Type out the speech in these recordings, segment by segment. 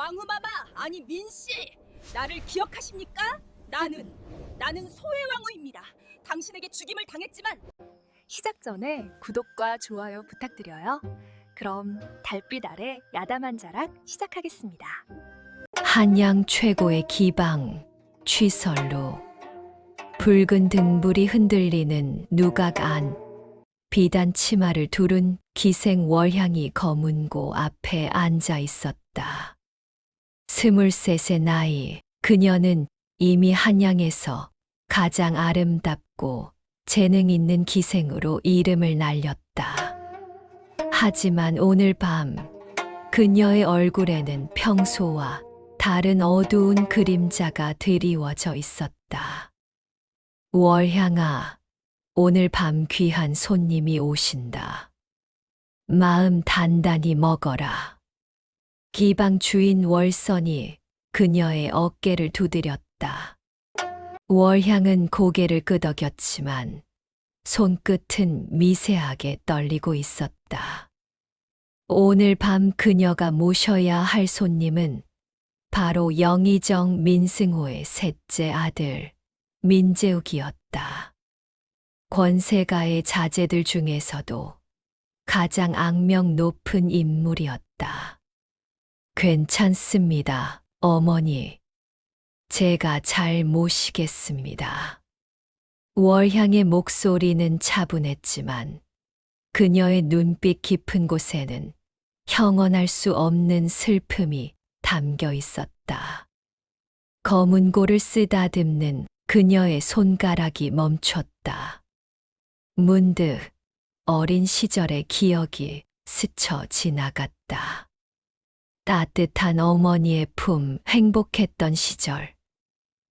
왕후마마, 아니 민씨, 나를 기억하십니까? 나는 소의 왕후입니다. 당신에게 죽임을 당했지만 시작 전에 구독과 좋아요 부탁드려요. 그럼 달빛 아래 야담한 자락 시작하겠습니다. 한양 최고의 기방 취설로 붉은 등불이 흔들리는 누각 안 비단 치마를 두른 기생 월향이 검은고 앞에 앉아 있었다. 23의 나이, 그녀는 이미 한양에서 가장 아름답고 재능 있는 기생으로 이름을 날렸다. 하지만 오늘 밤 그녀의 얼굴에는 평소와 다른 어두운 그림자가 드리워져 있었다. 월향아, 오늘 밤 귀한 손님이 오신다. 마음 단단히 먹어라. 기방 주인 월선이 그녀의 어깨를 두드렸다. 월향은 고개를 끄덕였지만 손끝은 미세하게 떨리고 있었다. 오늘 밤 그녀가 모셔야 할 손님은 바로 영의정 민승호의 셋째 아들 민재욱이었다. 권세가의 자제들 중에서도 가장 악명 높은 인물이었다. 괜찮습니다, 어머니. 제가 잘 모시겠습니다. 월향의 목소리는 차분했지만 그녀의 눈빛 깊은 곳에는 형언할 수 없는 슬픔이 담겨 있었다. 검은고를 쓰다듬는 그녀의 손가락이 멈췄다. 문득 어린 시절의 기억이 스쳐 지나갔다. 따뜻한 어머니의 품, 행복했던 시절.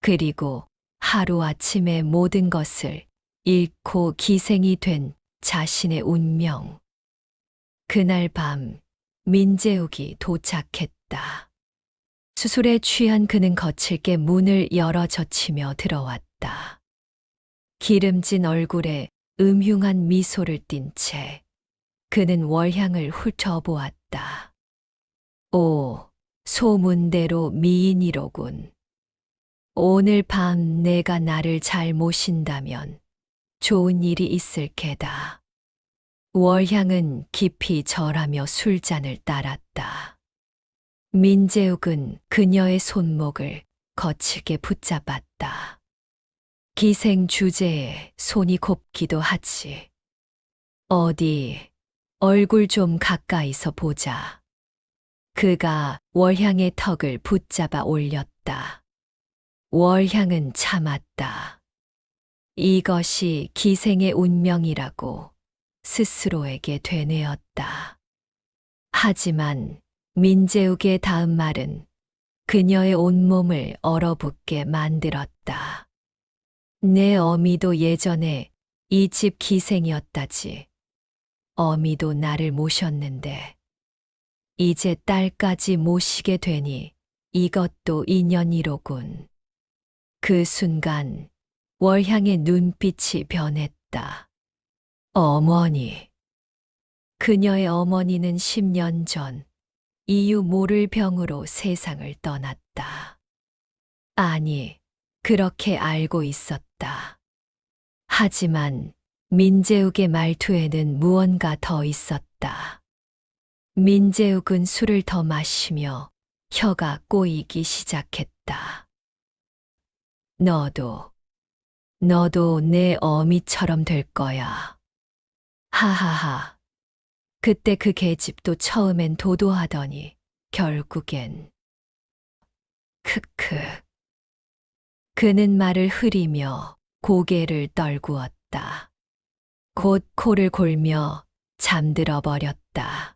그리고 하루아침에 모든 것을 잃고 기생이 된 자신의 운명. 그날 밤 민재욱이 도착했다. 수술에 취한 그는 거칠게 문을 열어 젖히며 들어왔다. 기름진 얼굴에 음흉한 미소를 띤 채 그는 월향을 훑어보았다. 오, 소문대로 미인이로군. 오늘 밤 내가 나를 잘 모신다면 좋은 일이 있을 게다. 월향은 깊이 절하며 술잔을 따랐다. 민재욱은 그녀의 손목을 거칠게 붙잡았다. 기생 주제에 손이 곱기도 하지. 어디, 얼굴 좀 가까이서 보자. 그가 월향의 턱을 붙잡아 올렸다. 월향은 참았다. 이것이 기생의 운명이라고 스스로에게 되뇌었다. 하지만 민재욱의 다음 말은 그녀의 온몸을 얼어붙게 만들었다. 내 어미도 예전에 이 집 기생이었다지. 어미도 나를 모셨는데 이제 딸까지 모시게 되니 이것도 인연이로군. 그 순간 월향의 눈빛이 변했다. 어머니. 그녀의 어머니는 10년 전 이유 모를 병으로 세상을 떠났다. 아니, 그렇게 알고 있었다. 하지만 민재욱의 말투에는 무언가 더 있었다. 민재욱은 술을 더 마시며 혀가 꼬이기 시작했다. 너도 내 어미처럼 될 거야. 하하하. 그때 그 계집도 처음엔 도도하더니 결국엔. 크크. 그는 말을 흐리며 고개를 떨구었다. 곧 코를 골며 잠들어 버렸다.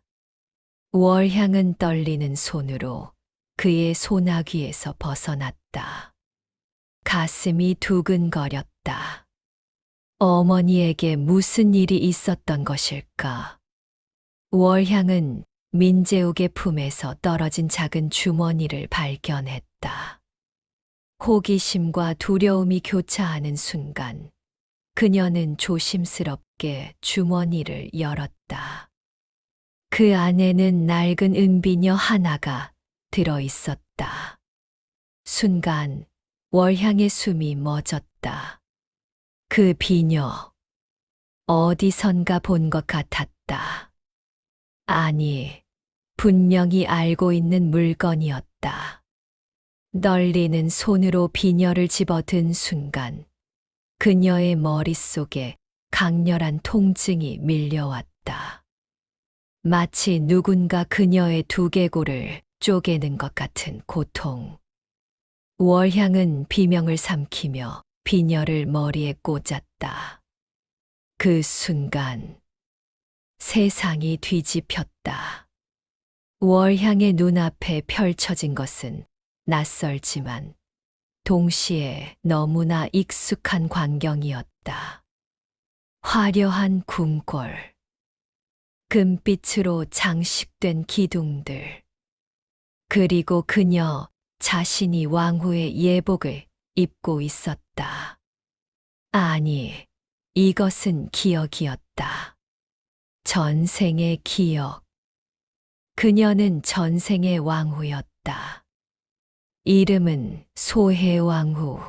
월향은 떨리는 손으로 그의 소나귀에서 벗어났다. 가슴이 두근거렸다. 어머니에게 무슨 일이 있었던 것일까? 월향은 민재욱의 품에서 떨어진 작은 주머니를 발견했다. 호기심과 두려움이 교차하는 순간 그녀는 조심스럽게 주머니를 열었다. 그 안에는 낡은 은비녀 하나가 들어 있었다. 순간 월향의 숨이 멎었다. 그 비녀, 어디선가 본 것 같았다. 아니, 분명히 알고 있는 물건이었다. 떨리는 손으로 비녀를 집어든 순간 그녀의 머릿속에 강렬한 통증이 밀려왔다. 마치 누군가 그녀의 두개골을 쪼개는 것 같은 고통. 월향은 비명을 삼키며 비녀를 머리에 꽂았다. 그 순간 세상이 뒤집혔다. 월향의 눈앞에 펼쳐진 것은 낯설지만 동시에 너무나 익숙한 광경이었다. 화려한 궁궐, 금빛으로 장식된 기둥들, 그리고 그녀 자신이 왕후의 예복을 입고 있었다. 아니, 이것은 기억이었다. 전생의 기억. 그녀는 전생의 왕후였다. 이름은 소해왕후.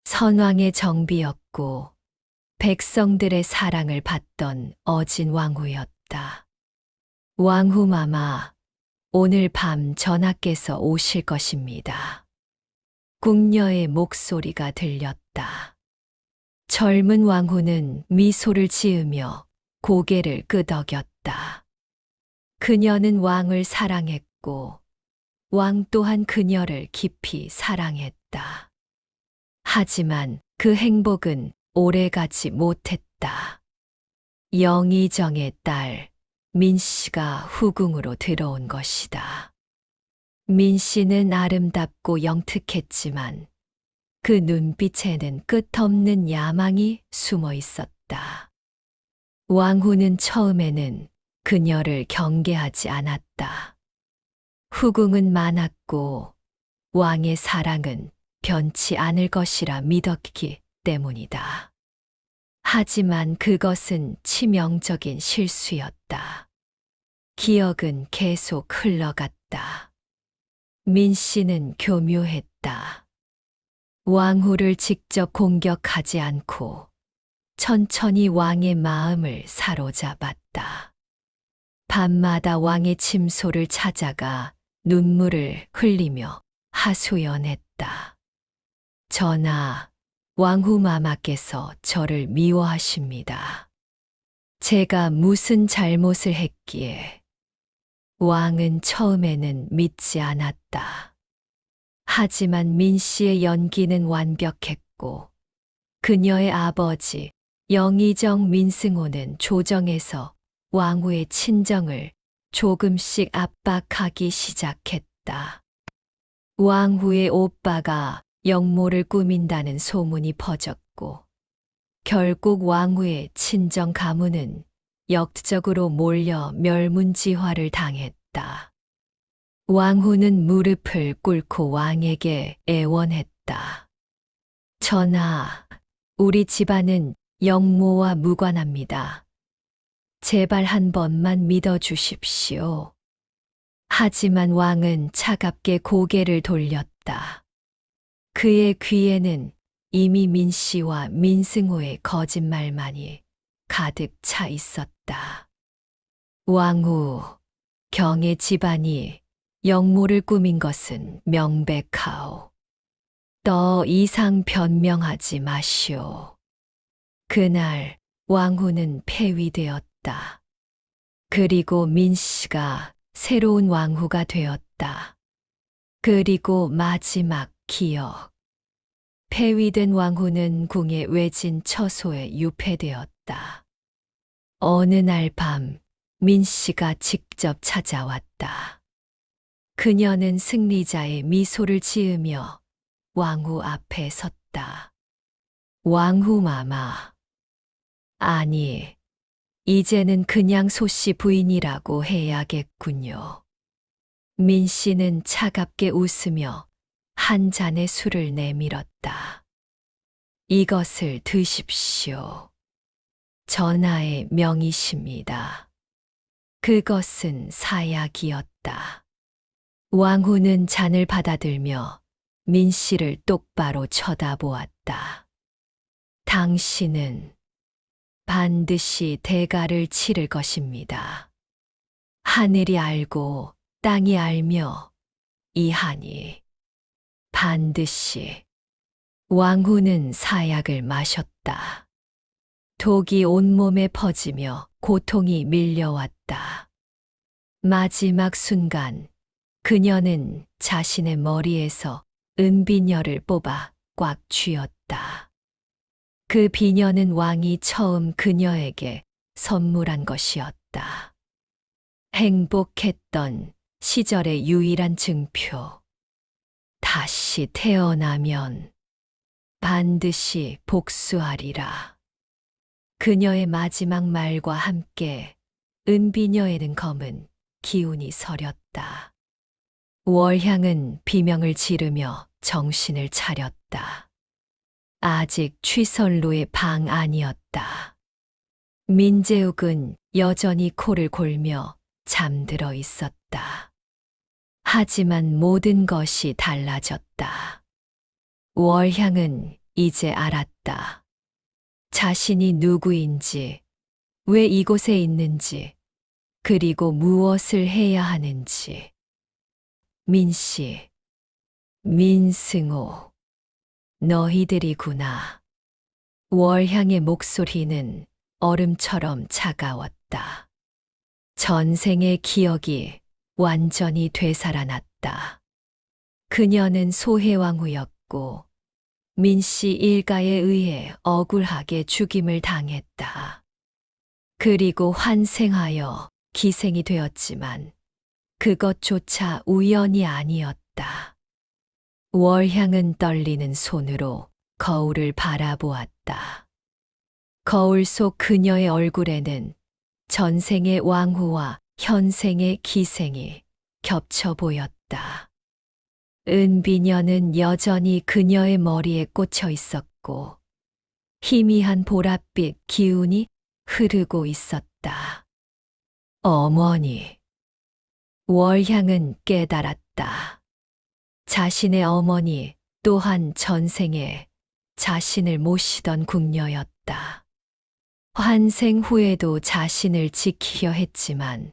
선왕의 정비였고 백성들의 사랑을 받던 어진 왕후였다. 왕후마마, 오늘 밤 전하께서 오실 것입니다. 궁녀의 목소리가 들렸다. 젊은 왕후는 미소를 지으며 고개를 끄덕였다. 그녀는 왕을 사랑했고 왕 또한 그녀를 깊이 사랑했다. 하지만 그 행복은 오래가지 못했다. 영의정의 딸 민씨가 후궁으로 들어온 것이다. 민씨는 아름답고 영특했지만 그 눈빛에는 끝없는 야망이 숨어 있었다. 왕후는 처음에는 그녀를 경계하지 않았다. 후궁은 많았고 왕의 사랑은 변치 않을 것이라 믿었기 때문이다. 하지만 그것은 치명적인 실수였다. 기억은 계속 흘러갔다. 민씨는 교묘했다. 왕후를 직접 공격하지 않고 천천히 왕의 마음을 사로잡았다. 밤마다 왕의 침소를 찾아가 눈물을 흘리며 하소연했다. 전하, 왕후마마께서 저를 미워하십니다. 제가 무슨 잘못을 했기에? 왕은 처음에는 믿지 않았다. 하지만 민씨의 연기는 완벽했고 그녀의 아버지 영의정 민승호는 조정에서 왕후의 친정을 조금씩 압박하기 시작했다. 왕후의 오빠가 영모를 꾸민다는 소문이 퍼졌고 결국 왕후의 친정 가문은 역적으로 몰려 멸문지화를 당했다. 왕후는 무릎을 꿇고 왕에게 애원했다. 전하, 우리 집안은 영모와 무관합니다. 제발 한 번만 믿어주십시오. 하지만 왕은 차갑게 고개를 돌렸다. 그의 귀에는 이미 민씨와 민승호의 거짓말만이 가득 차 있었다. 왕후, 경의 집안이 영모를 꾸민 것은 명백하오. 더 이상 변명하지 마시오. 그날 왕후는 폐위되었다. 그리고 민씨가 새로운 왕후가 되었다. 그리고 마지막 기억. 폐위된 왕후는 궁의 외진 처소에 유폐되었다. 어느 날 밤 민씨가 직접 찾아왔다. 그녀는 승리자의 미소를 지으며 왕후 앞에 섰다. 왕후마마. 아니, 이제는 그냥 소씨 부인이라고 해야겠군요. 민씨는 차갑게 웃으며 한 잔의 술을 내밀었다. 이것을 드십시오. 전하의 명이십니다. 그것은 사약이었다. 왕후는 잔을 받아들며 민 씨를 똑바로 쳐다보았다. 당신은 반드시 대가를 치를 것입니다. 하늘이 알고 땅이 알며 이하니 반드시. 왕후는 사약을 마셨다. 독이 온몸에 퍼지며 고통이 밀려왔다. 마지막 순간 그녀는 자신의 머리에서 은비녀를 뽑아 꽉 쥐었다. 그 비녀는 왕이 처음 그녀에게 선물한 것이었다. 행복했던 시절의 유일한 증표. 다시 태어나면 반드시 복수하리라. 그녀의 마지막 말과 함께 은비녀에는 검은 기운이 서렸다. 월향은 비명을 지르며 정신을 차렸다. 아직 취설로의 방 안이었다. 민재욱은 여전히 코를 골며 잠들어 있었다. 하지만 모든 것이 달라졌다. 월향은 이제 알았다. 자신이 누구인지, 왜 이곳에 있는지, 그리고 무엇을 해야 하는지. 민씨, 민승호, 너희들이구나. 월향의 목소리는 얼음처럼 차가웠다. 전생의 기억이 완전히 되살아났다. 그녀는 소해왕후였고 민씨 일가에 의해 억울하게 죽임을 당했다. 그리고 환생하여 기생이 되었지만 그것조차 우연이 아니었다. 월향은 떨리는 손으로 거울을 바라보았다. 거울 속 그녀의 얼굴에는 전생의 왕후와 현생의 기생이 겹쳐 보였다. 은비녀는 여전히 그녀의 머리에 꽂혀 있었고 희미한 보랏빛 기운이 흐르고 있었다. 어머니. 월향은 깨달았다. 자신의 어머니 또한 전생에 자신을 모시던 궁녀였다. 환생 후에도 자신을 지키려 했지만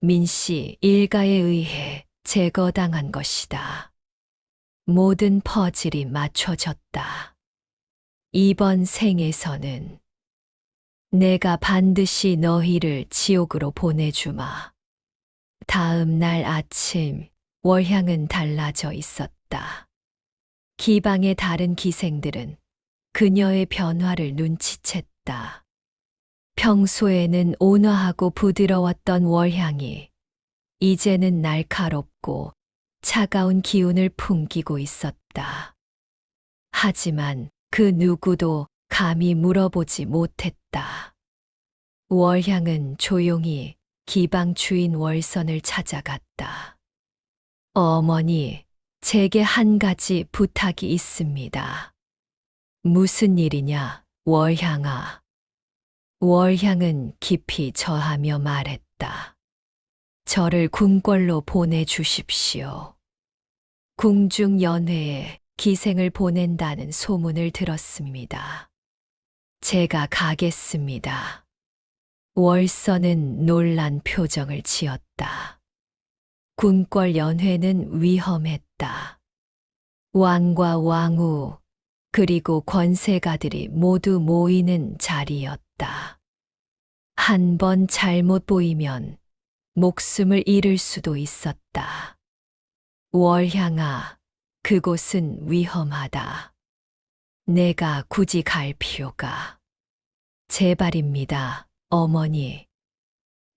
민씨 일가에 의해 제거당한 것이다. 모든 퍼즐이 맞춰졌다. 이번 생에서는 내가 반드시 너희를 지옥으로 보내주마. 다음 날 아침 월향은 달라져 있었다. 기방의 다른 기생들은 그녀의 변화를 눈치챘다. 평소에는 온화하고 부드러웠던 월향이 이제는 날카롭고 차가운 기운을 풍기고 있었다. 하지만 그 누구도 감히 물어보지 못했다. 월향은 조용히 기방 주인 월선을 찾아갔다. 어머니, 제게 한 가지 부탁이 있습니다. 무슨 일이냐, 월향아. 월향은 깊이 저하며 말했다. 저를 궁궐로 보내주십시오. 궁중 연회에 기생을 보낸다는 소문을 들었습니다. 제가 가겠습니다. 월선은 놀란 표정을 지었다. 궁궐 연회는 위험했다. 왕과 왕후, 그리고 권세가들이 모두 모이는 자리였다. 한 번 잘못 보이면 목숨을 잃을 수도 있었다. 월향아, 그곳은 위험하다. 내가 굳이 갈 필요가. 제발입니다, 어머니.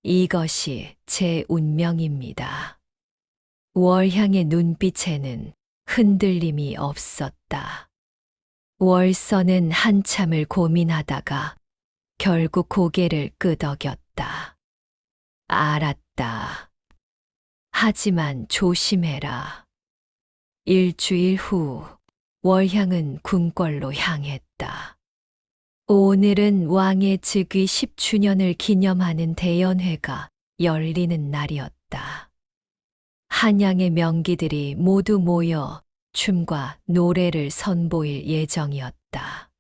이것이 제 운명입니다. 월향의 눈빛에는 흔들림이 없었다. 월선은 한참을 고민하다가 결국 고개를 끄덕였다. 알았다. 하지만 조심해라. 일주일 후 월향은 궁궐로 향했다. 오늘은 왕의 즉위 10주년을 기념하는 대연회가 열리는 날이었다. 한양의 명기들이 모두 모여 춤과 노래를 선보일 예정이었다.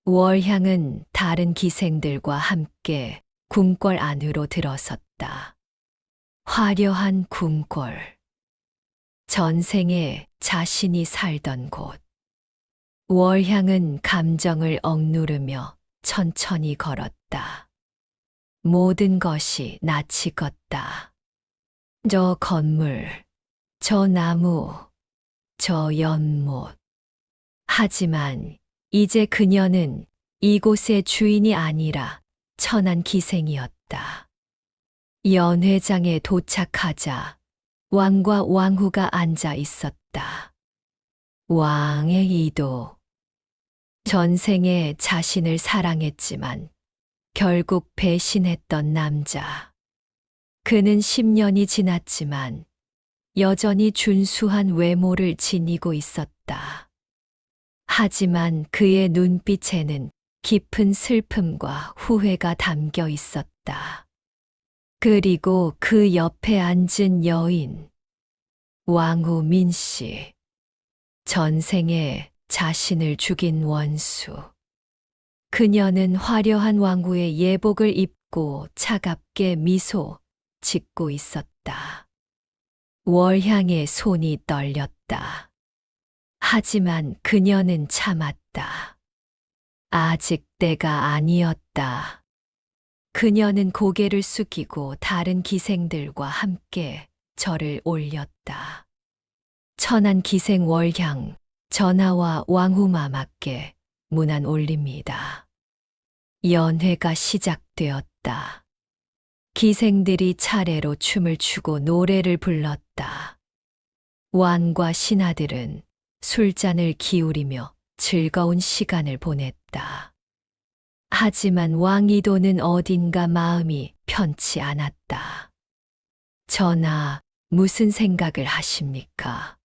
월향은 다른 기생들과 함께 궁궐 안으로 들어섰다. 화려한 궁궐. 전생에 자신이 살던 곳. 월향은 감정을 억누르며 천천히 걸었다. 모든 것이 낯이 익었다. 저 건물, 저 나무, 저 연못. 하지만 이제 그녀는 이곳의 주인이 아니라 천한 기생이었다. 연회장에 도착하자 왕과 왕후가 앉아 있었다. 왕의 이도. 전생에 자신을 사랑했지만 결국 배신했던 남자. 그는 10년이 지났지만 여전히 준수한 외모를 지니고 있었다. 하지만 그의 눈빛에는 깊은 슬픔과 후회가 담겨 있었다. 그리고 그 옆에 앉은 여인, 왕후 민씨. 전생에 자신을 죽인 원수. 그녀는 화려한 왕후의 예복을 입고 차갑게 미소 짓고 있었다. 월향의 손이 떨렸다. 하지만 그녀는 참았다. 아직 때가 아니었다. 그녀는 고개를 숙이고 다른 기생들과 함께 절을 올렸다. 천한 기생 월향, 전하와 왕후마마께 문안 올립니다. 연회가 시작되었다. 기생들이 차례로 춤을 추고 노래를 불렀다. 왕과 신하들은 술잔을 기울이며 즐거운 시간을 보냈다. 하지만 왕이도는 어딘가 마음이 편치 않았다. 전하, 무슨 생각을 하십니까?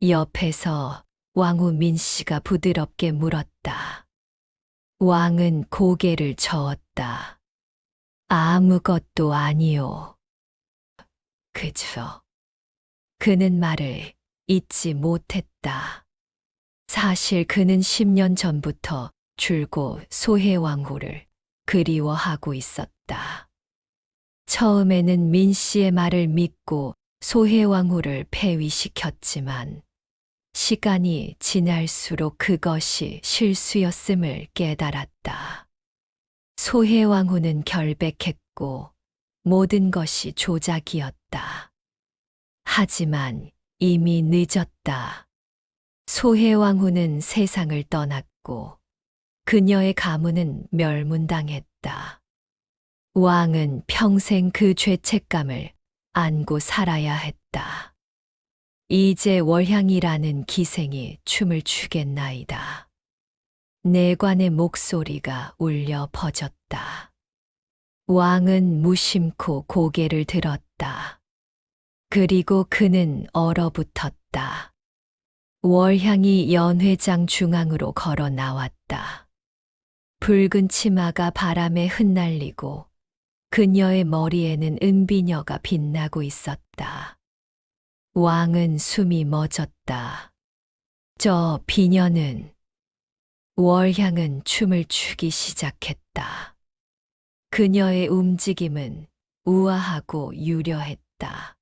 옆에서 왕후 민씨가 부드럽게 물었다. 왕은 고개를 저었다. 아무것도 아니요. 그저 그는 말을 잊지 못했다. 사실 그는 10년 전부터 줄곧 소해왕후를 그리워하고 있었다. 처음에는 민씨의 말을 믿고 소해왕후를 폐위시켰지만 시간이 지날수록 그것이 실수였음을 깨달았다. 소해왕후는 결백했고 모든 것이 조작이었다. 하지만 이미 늦었다. 소해왕후는 세상을 떠났고 그녀의 가문은 멸문당했다. 왕은 평생 그 죄책감을 안고 살아야 했다. 이제 월향이라는 기생이 춤을 추겠나이다. 내관의 목소리가 울려 퍼졌다. 왕은 무심코 고개를 들었다. 그리고 그는 얼어붙었다. 월향이 연회장 중앙으로 걸어 나왔다. 붉은 치마가 바람에 흩날리고 그녀의 머리에는 은비녀가 빛나고 있었다. 왕은 숨이 멎었다. 저 비녀는. 월향은 춤을 추기 시작했다. 그녀의 움직임은 우아하고 유려했다.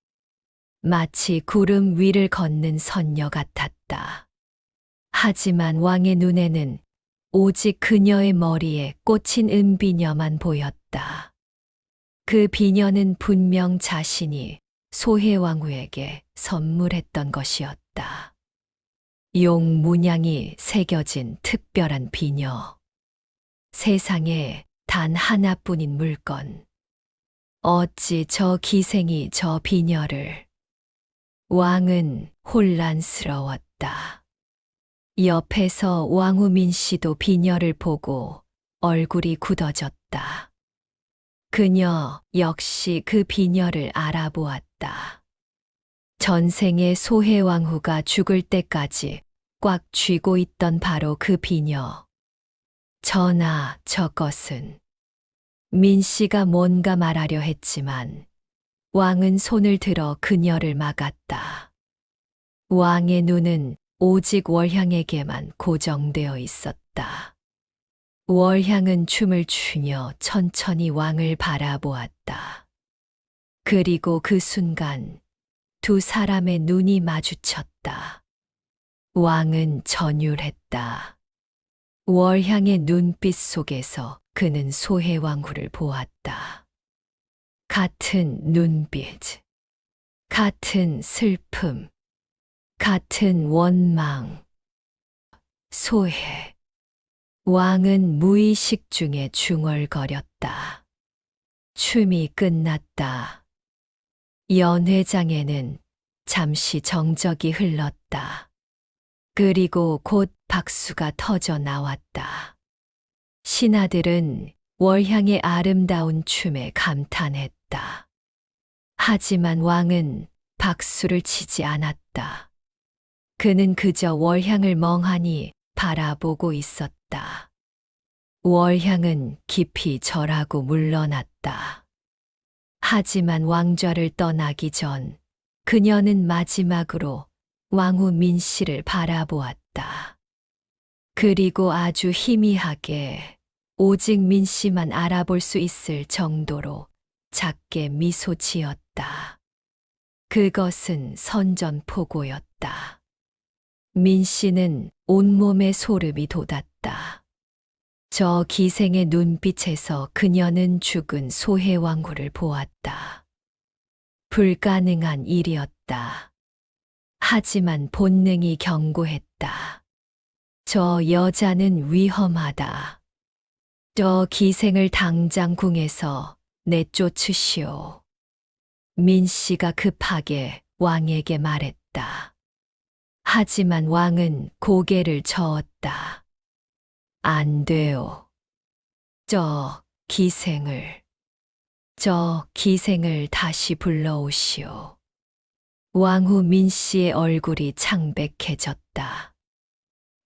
마치 구름 위를 걷는 선녀 같았다. 하지만 왕의 눈에는 오직 그녀의 머리에 꽂힌 은비녀만 보였다. 그 비녀는 분명 자신이 소해왕후에게 선물했던 것이었다. 용 문양이 새겨진 특별한 비녀. 세상에 단 하나뿐인 물건. 어찌 저 기생이 저 비녀를. 왕은 혼란스러웠다. 옆에서 왕후 민씨도 비녀를 보고 얼굴이 굳어졌다. 그녀 역시 그 비녀를 알아보았다. 전생에 소해왕후가 죽을 때까지 꽉 쥐고 있던 바로 그 비녀. 전하, 저것은. 민씨가 뭔가 말하려 했지만 왕은 손을 들어 그녀를 막았다. 왕의 눈은 오직 월향에게만 고정되어 있었다. 월향은 춤을 추며 천천히 왕을 바라보았다. 그리고 그 순간 두 사람의 눈이 마주쳤다. 왕은 전율했다. 월향의 눈빛 속에서 그는 소해왕후를 보았다. 같은 눈빛, 같은 슬픔, 같은 원망. 소해. 왕은 무의식 중에 중얼거렸다. 춤이 끝났다. 연회장에는 잠시 정적이 흘렀다. 그리고 곧 박수가 터져 나왔다. 신하들은 월향의 아름다운 춤에 감탄했다. 하지만 왕은 박수를 치지 않았다. 그는 그저 월향을 멍하니 바라보고 있었다. 월향은 깊이 절하고 물러났다. 하지만 왕좌를 떠나기 전 그녀는 마지막으로 왕후 민씨를 바라보았다. 그리고 아주 희미하게 오직 민씨만 알아볼 수 있을 정도로 작게 미소 지었다. 그것은 선전포고였다. 민씨는 온몸에 소름이 돋았다. 저 기생의 눈빛에서 그녀는 죽은 소해왕후를 보았다. 불가능한 일이었다. 하지만 본능이 경고했다. 저 여자는 위험하다. 저 기생을 당장 궁에서 내쫓으시오. 민씨가 급하게 왕에게 말했다. 하지만 왕은 고개를 저었다. 안 돼요. 저 기생을 다시 불러오시오. 왕후 민씨의 얼굴이 창백해졌다.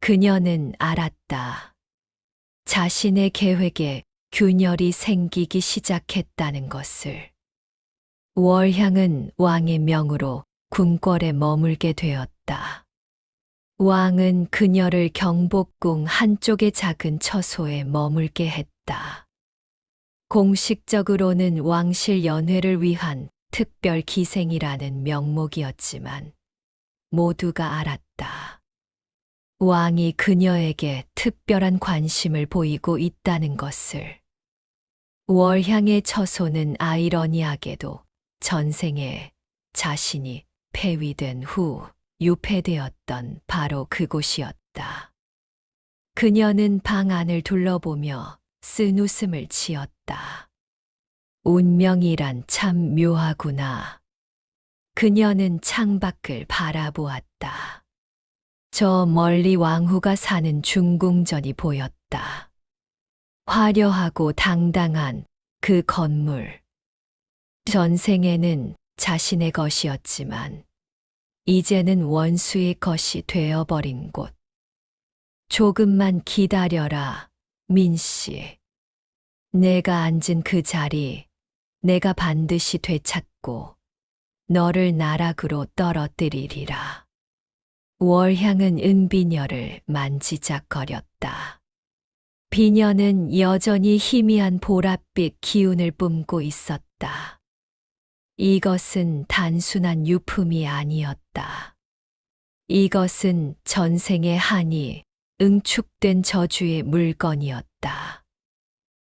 그녀는 알았다. 자신의 계획에 균열이 생기기 시작했다는 것을. 월향은 왕의 명으로 궁궐에 머물게 되었다. 왕은 그녀를 경복궁 한쪽의 작은 처소에 머물게 했다. 공식적으로는 왕실 연회를 위한 특별 기생이라는 명목이었지만 모두가 알았다. 왕이 그녀에게 특별한 관심을 보이고 있다는 것을. 월향의 처소는 아이러니하게도 전생에 자신이 폐위된 후 유폐되었던 바로 그곳이었다. 그녀는 방 안을 둘러보며 쓴 웃음을 지었다. 운명이란 참 묘하구나. 그녀는 창밖을 바라보았다. 저 멀리 왕후가 사는 중궁전이 보였다. 화려하고 당당한 그 건물. 전생에는 자신의 것이었지만 이제는 원수의 것이 되어버린 곳. 조금만 기다려라, 민씨. 내가 앉은 그 자리, 내가 반드시 되찾고 너를 나락으로 떨어뜨리리라. 월향은 은비녀를 만지작거렸다. 비녀는 여전히 희미한 보랏빛 기운을 뿜고 있었다. 이것은 단순한 유품이 아니었다. 이것은 전생의 한이 응축된 저주의 물건이었다.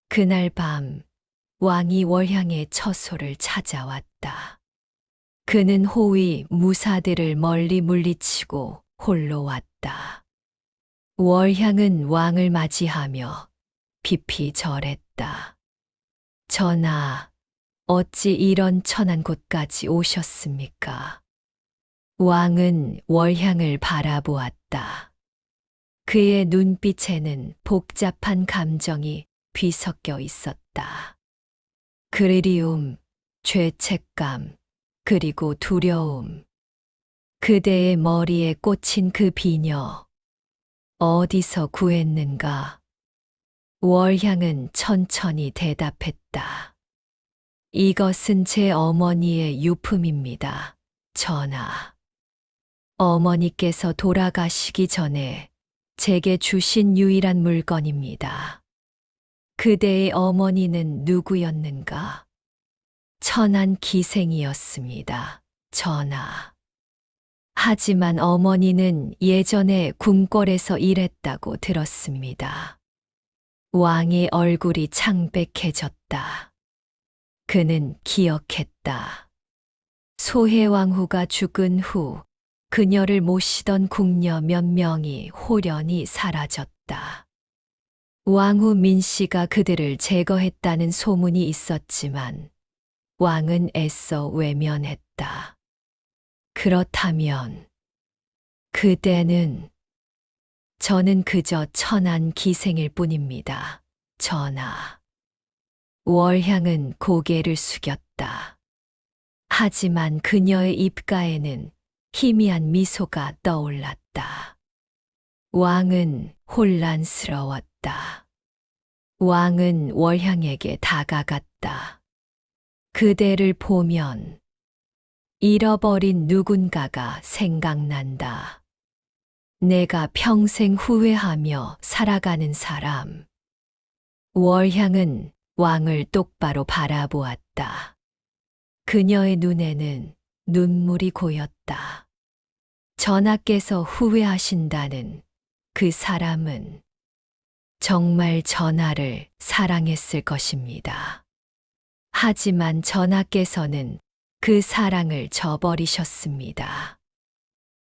그날 밤 왕이 월향의 처소를 찾아왔다. 그는 호위 무사들을 멀리 물리치고 홀로 왔다. 월향은 왕을 맞이하며 깊이 절했다. 전하, 어찌 이런 천한 곳까지 오셨습니까? 왕은 월향을 바라보았다. 그의 눈빛에는 복잡한 감정이 뒤섞여 있었다. 그리움, 죄책감, 그리고 두려움. 그대의 머리에 꽂힌 그 비녀, 어디서 구했는가? 월향은 천천히 대답했다. 이것은 제 어머니의 유품입니다. 전하. 어머니께서 돌아가시기 전에 제게 주신 유일한 물건입니다. 그대의 어머니는 누구였는가? 천한 기생이었습니다. 전하. 하지만 어머니는 예전에 궁궐에서 일했다고 들었습니다. 왕의 얼굴이 창백해졌다. 그는 기억했다. 소해왕후가 죽은 후 그녀를 모시던 궁녀 몇 명이 홀연히 사라졌다. 왕후 민씨가 그들을 제거했다는 소문이 있었지만 왕은 애써 외면했다. 그렇다면 그대는 저는 그저 천한 기생일 뿐입니다. 전하. 월향은 고개를 숙였다. 하지만 그녀의 입가에는 희미한 미소가 떠올랐다. 왕은 혼란스러웠다. 왕은 월향에게 다가갔다. 그대를 보면 잃어버린 누군가가 생각난다. 내가 평생 후회하며 살아가는 사람. 월향은 왕을 똑바로 바라보았다. 그녀의 눈에는 눈물이 고였다. 전하께서 후회하신다는 그 사람은 정말 전하를 사랑했을 것입니다. 하지만 전하께서는 그 사랑을 저버리셨습니다.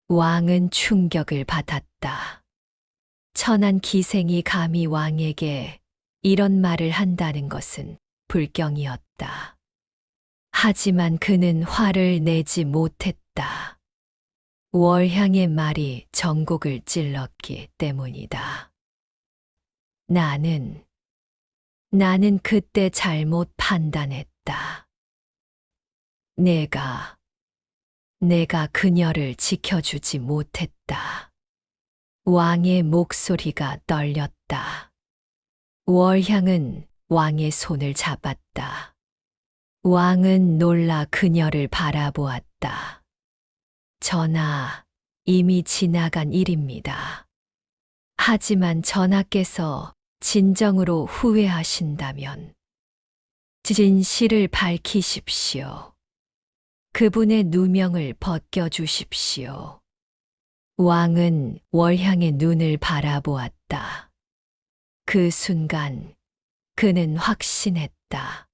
왕은 충격을 받았다. 천한 기생이 감히 왕에게 이런 말을 한다는 것은 불경이었다. 하지만 그는 화를 내지 못했다. 월향의 말이 전곡을 찔렀기 때문이다. 나는 그때 잘못 판단했다. 내가 그녀를 지켜주지 못했다. 왕의 목소리가 떨렸다. 월향은 왕의 손을 잡았다. 왕은 놀라 그녀를 바라보았다. 전하, 이미 지나간 일입니다. 하지만 전하께서 진정으로 후회하신다면 진실을 밝히십시오. 그분의 누명을 벗겨주십시오. 왕은 월향의 눈을 바라보았다. 그 순간 그는 확신했다.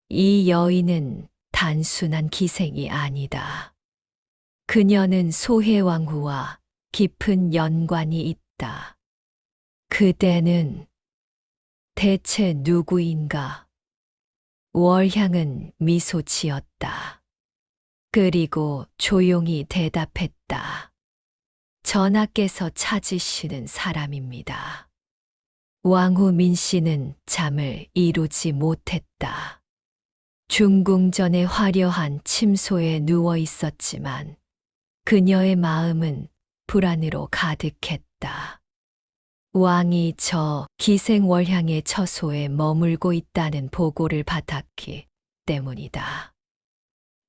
이 여인은 단순한 기생이 아니다. 그녀는 소해왕후와 깊은 연관이 있다. 그대는 대체 누구인가? 월향은 미소 지었다. 그리고 조용히 대답했다. 전하께서 찾으시는 사람입니다. 왕후 민씨는 잠을 이루지 못했다. 중궁전의 화려한 침소에 누워 있었지만 그녀의 마음은 불안으로 가득했다. 왕이 저 기생월향의 처소에 머물고 있다는 보고를 받았기 때문이다.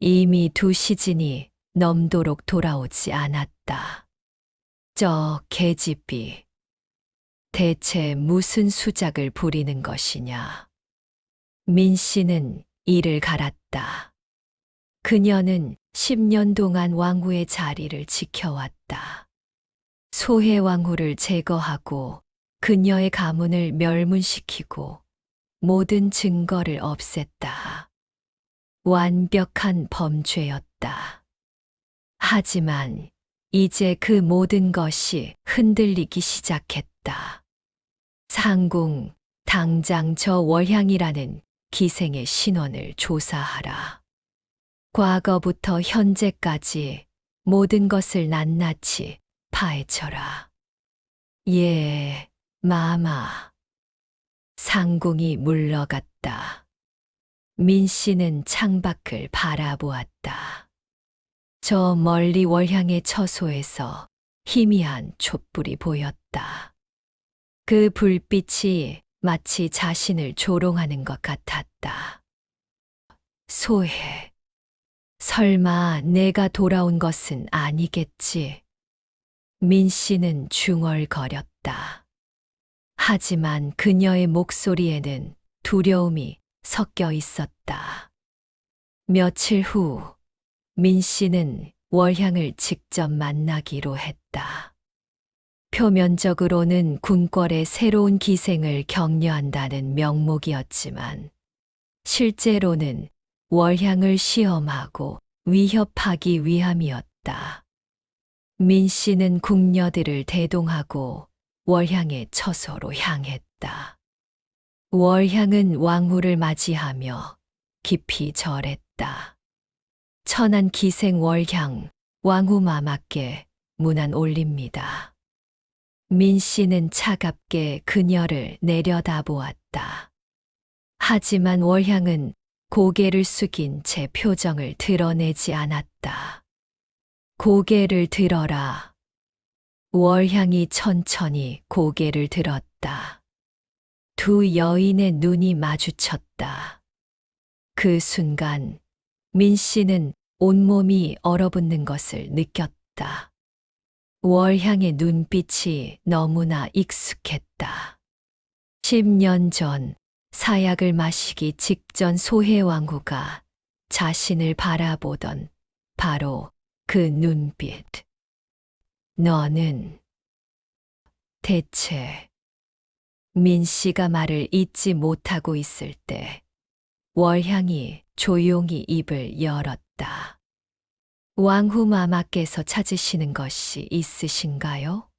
이미 2시즌이 넘도록 돌아오지 않았다. 저 계집이 대체 무슨 수작을 부리는 것이냐. 민씨는 이를 갈았다. 그녀는 10년 동안 왕후의 자리를 지켜왔다. 소해왕후를 제거하고 그녀의 가문을 멸문시키고 모든 증거를 없앴다. 완벽한 범죄였다. 하지만 이제 그 모든 것이 흔들리기 시작했다. 상궁, 당장 저 월향이라는 기생의 신원을 조사하라. 과거부터 현재까지 모든 것을 낱낱이 파헤쳐라. 예, 마마. 상궁이 물러갔다. 민씨는 창밖을 바라보았다. 저 멀리 월향의 처소에서 희미한 촛불이 보였다. 그 불빛이 마치 자신을 조롱하는 것 같았다. 소해. 설마 내가 돌아온 것은 아니겠지. 민 씨는 중얼거렸다. 하지만 그녀의 목소리에는 두려움이 섞여 있었다. 며칠 후, 민 씨는 월향을 직접 만나기로 했다. 표면적으로는 군궐의 새로운 기생을 격려한다는 명목이었지만, 실제로는 월향을 시험하고 위협하기 위함이었다. 민 씨는 궁녀들을 대동하고 월향의 처소로 향했다. 월향은 왕후를 맞이하며 깊이 절했다. 천한 기생 월향, 왕후 마마께 문안 올립니다. 민 씨는 차갑게 그녀를 내려다보았다. 하지만 월향은 고개를 숙인 채 표정을 드러내지 않았다. 고개를 들어라. 월향이 천천히 고개를 들었다. 두 여인의 눈이 마주쳤다. 그 순간 민 씨는 온몸이 얼어붙는 것을 느꼈다. 월향의 눈빛이 너무나 익숙했다. 10년 전 사약을 마시기 직전 소해왕후가 자신을 바라보던 바로 그 눈빛. 너는 대체 민 씨가 말을 잇지 못하고 있을 때 월향이 조용히 입을 열었다. 왕후 마마께서 찾으시는 것이 있으신가요?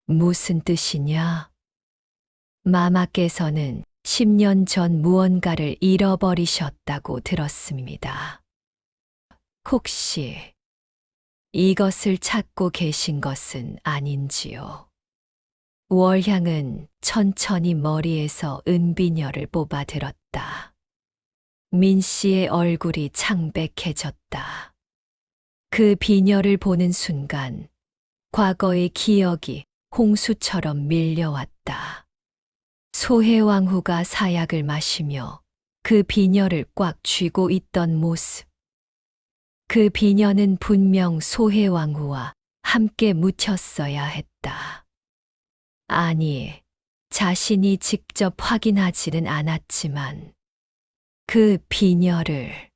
무슨 뜻이냐? 마마께서는 10년 전 무언가를 잃어버리셨다고 들었습니다. 혹시 이것을 찾고 계신 것은 아닌지요? 월향은 천천히 머리에서 은비녀를 뽑아들었다. 민 씨의 얼굴이 창백해졌다. 그 비녀를 보는 순간 과거의 기억이 홍수처럼 밀려왔다. 소해왕후가 사약을 마시며 그 비녀를 꽉 쥐고 있던 모습. 그 비녀는 분명 소해왕후와 함께 묻혔어야 했다. 아니, 자신이 직접 확인하지는 않았지만 그 비녀를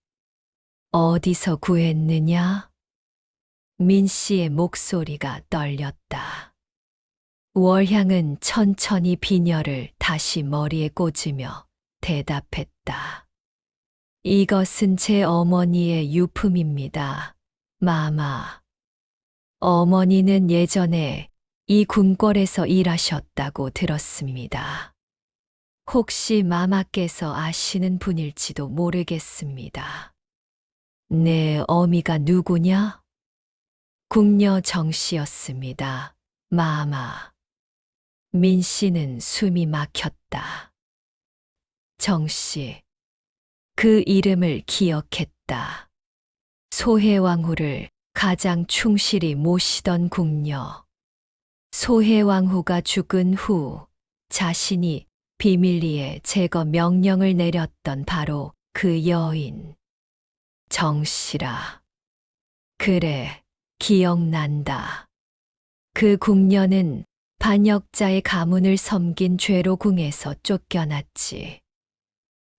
어디서 구했느냐? 민 씨의 목소리가 떨렸다. 월향은 천천히 비녀를 다시 머리에 꽂으며 대답했다. 이것은 제 어머니의 유품입니다. 마마. 어머니는 예전에 이 궁궐에서 일하셨다고 들었습니다. 혹시 마마께서 아시는 분일지도 모르겠습니다. 내 어미가 누구냐? 궁녀 정 씨였습니다. 마마. 민 씨는 숨이 막혔다. 정 씨. 그 이름을 기억했다. 소해왕후를 가장 충실히 모시던 궁녀. 소해왕후가 죽은 후 자신이 비밀리에 제거 명령을 내렸던 바로 그 여인. 정씨라. 그래, 기억난다. 그 궁녀는 반역자의 가문을 섬긴 죄로 궁에서 쫓겨났지.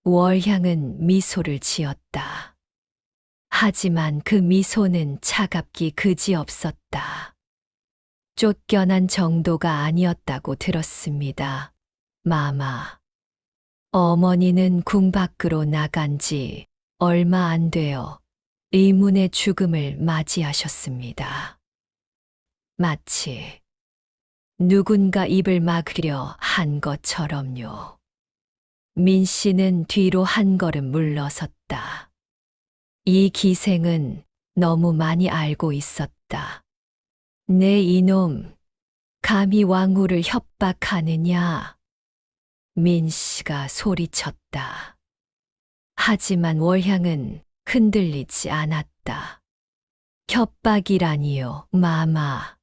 월향은 미소를 지었다. 하지만 그 미소는 차갑기 그지없었다. 쫓겨난 정도가 아니었다고 들었습니다. 마마. 어머니는 궁 밖으로 나간 지 얼마 안 되어 의문의 죽음을 맞이하셨습니다. 마치 누군가 입을 막으려 한 것처럼요. 민 씨는 뒤로 한 걸음 물러섰다. 이 기생은 너무 많이 알고 있었다. 내 이놈, 감히 왕후를 협박하느냐? 민 씨가 소리쳤다. 하지만 월향은 흔들리지 않았다. 협박이라니요, 마마.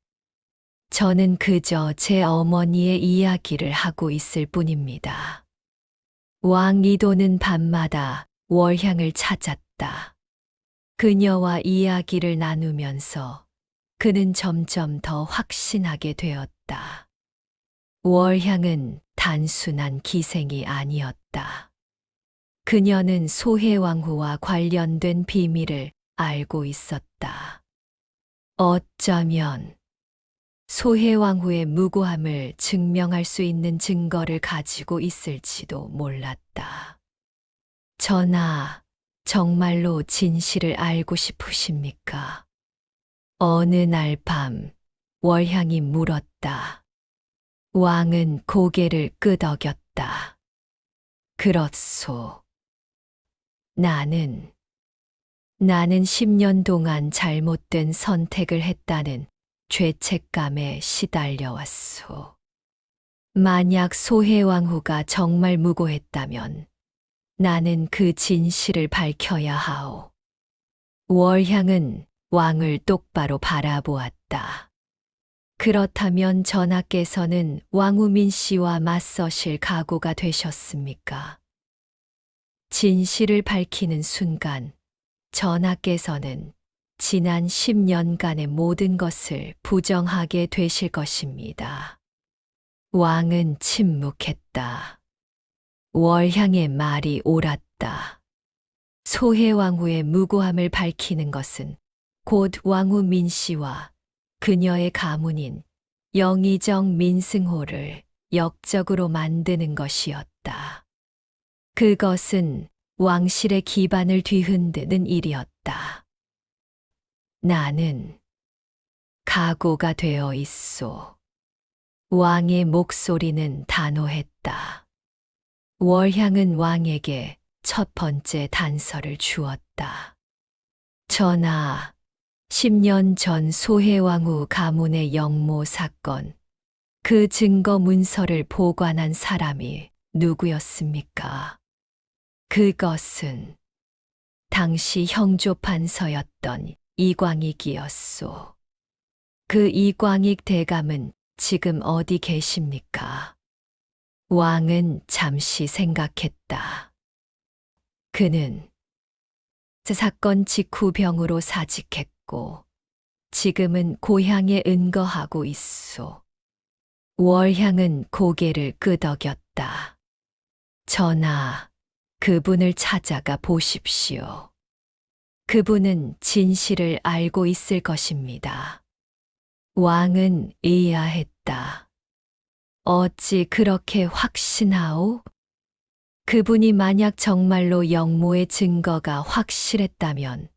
저는 그저 제 어머니의 이야기를 하고 있을 뿐입니다. 왕 이도는 밤마다 월향을 찾았다. 그녀와 이야기를 나누면서 그는 점점 더 확신하게 되었다. 월향은 단순한 기생이 아니었다. 그녀는 소해왕후와 관련된 비밀을 알고 있었다. 어쩌면 소해왕후의 무고함을 증명할 수 있는 증거를 가지고 있을지도 몰랐다. 전하, 정말로 진실을 알고 싶으십니까? 어느 날 밤 월향이 물었다. 왕은 고개를 끄덕였다. 그렇소. 나는 10년 동안 잘못된 선택을 했다는 죄책감에 시달려왔소. 만약 소해왕후가 정말 무고했다면 나는 그 진실을 밝혀야 하오. 월향은 왕을 똑바로 바라보았다. 그렇다면 전하께서는 왕우민 씨와 맞서실 각오가 되셨습니까? 진실을 밝히는 순간 전하께서는 지난 10년간의 모든 것을 부정하게 되실 것입니다. 왕은 침묵했다. 월향의 말이 옳았다. 소해왕후의 무고함을 밝히는 것은 곧 왕우민 씨와 그녀의 가문인 영의정 민승호를 역적으로 만드는 것이었다. 그것은 왕실의 기반을 뒤흔드는 일이었다. 나는 각오가 되어 있소. 왕의 목소리는 단호했다. 월향은 왕에게 첫 번째 단서를 주었다. 전하, 10년 전 소해왕후 가문의 영모 사건, 그 증거 문서를 보관한 사람이 누구였습니까? 그것은 당시 형조판서였던 이광익이었소. 그 이광익 대감은 지금 어디 계십니까? 왕은 잠시 생각했다. 그는 사건 직후 병으로 사직했고 지금은 고향에 은거하고 있소. 월향은 고개를 끄덕였다. 전하, 그분을 찾아가 보십시오. 그분은 진실을 알고 있을 것입니다. 왕은 의아했다. 어찌 그렇게 확신하오? 그분이 만약 정말로 영모의 증거가 확실했다면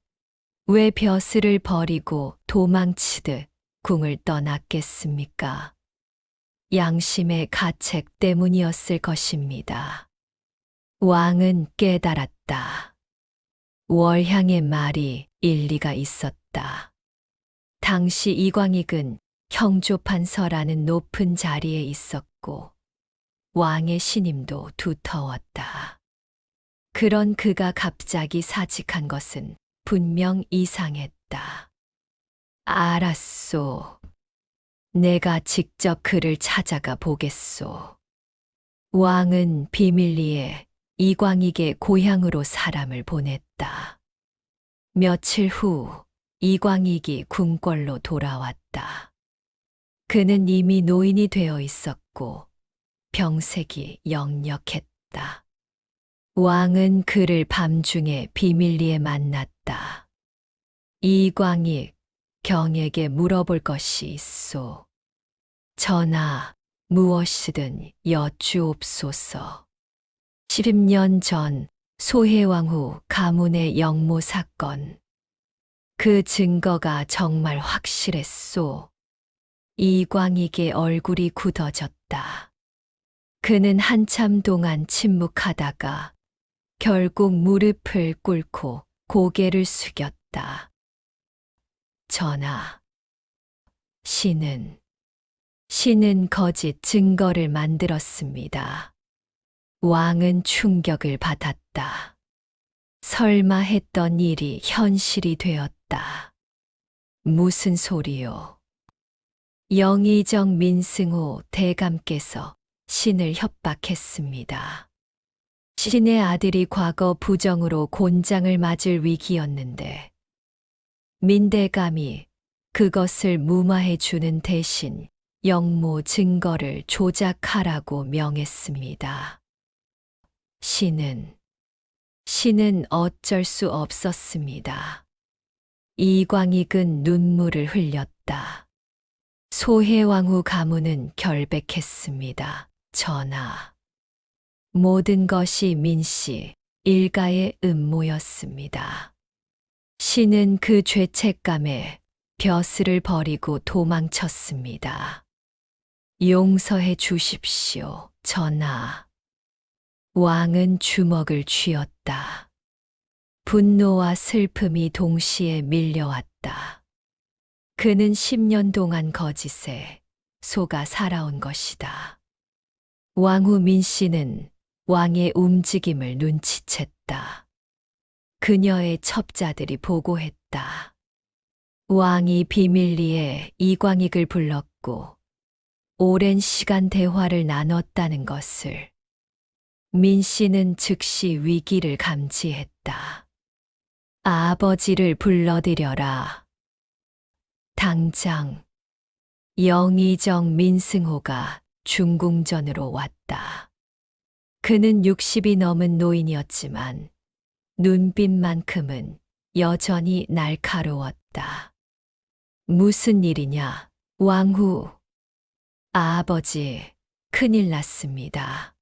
왜 벼슬을 버리고 도망치듯 궁을 떠났겠습니까? 양심의 가책 때문이었을 것입니다. 왕은 깨달았다. 월향의 말이 일리가 있었다. 당시 이광익은 형조판서라는 높은 자리에 있었고 왕의 신임도 두터웠다. 그런 그가 갑자기 사직한 것은 분명 이상했다. 알았소. 내가 직접 그를 찾아가 보겠소. 왕은 비밀리에 이광익의 고향으로 사람을 보냈다. 며칠 후 이광익이 궁궐로 돌아왔다. 그는 이미 노인이 되어 있었고 병색이 역력했다. 왕은 그를 밤중에 비밀리에 만났다. 이광익, 경에게 물어볼 것이 있소. 전하, 무엇이든 여쭈옵소서. 10년 전 소해왕후 가문의 영모 사건. 그 증거가 정말 확실했소. 이광익의 얼굴이 굳어졌다. 그는 한참 동안 침묵하다가 결국 무릎을 꿇고 고개를 숙였다. 전하, 신은 거짓 증거를 만들었습니다. 왕은 충격을 받았다. 설마 했던 일이 현실이 되었다. 무슨 소리요? 영의정 민승호 대감께서 신을 협박했습니다. 신의 아들이 과거 부정으로 곤장을 맞을 위기였는데 민대감이 그것을 무마해 주는 대신 영모 증거를 조작하라고 명했습니다. 신은 어쩔 수 없었습니다. 이광익은 눈물을 흘렸다. 소해왕후 가문은 결백했습니다. 전하. 모든 것이 민씨 일가의 음모였습니다. 신은 그 죄책감에 벼슬을 버리고 도망쳤습니다. 용서해 주십시오, 전하. 왕은 주먹을 쥐었다. 분노와 슬픔이 동시에 밀려왔다. 그는 10년 동안 거짓에 속아 살아온 것이다. 왕후 민씨는 왕의 움직임을 눈치챘다. 그녀의 첩자들이 보고했다. 왕이 비밀리에 이광익을 불렀고 오랜 시간 대화를 나눴다는 것을. 민씨는 즉시 위기를 감지했다. 아버지를 불러들여라. 당장 영의정 민승호가 중궁전으로 왔다. 그는 60이 넘은 노인이었지만 눈빛만큼은 여전히 날카로웠다. 무슨 일이냐, 왕후. 아버지, 큰일 났습니다.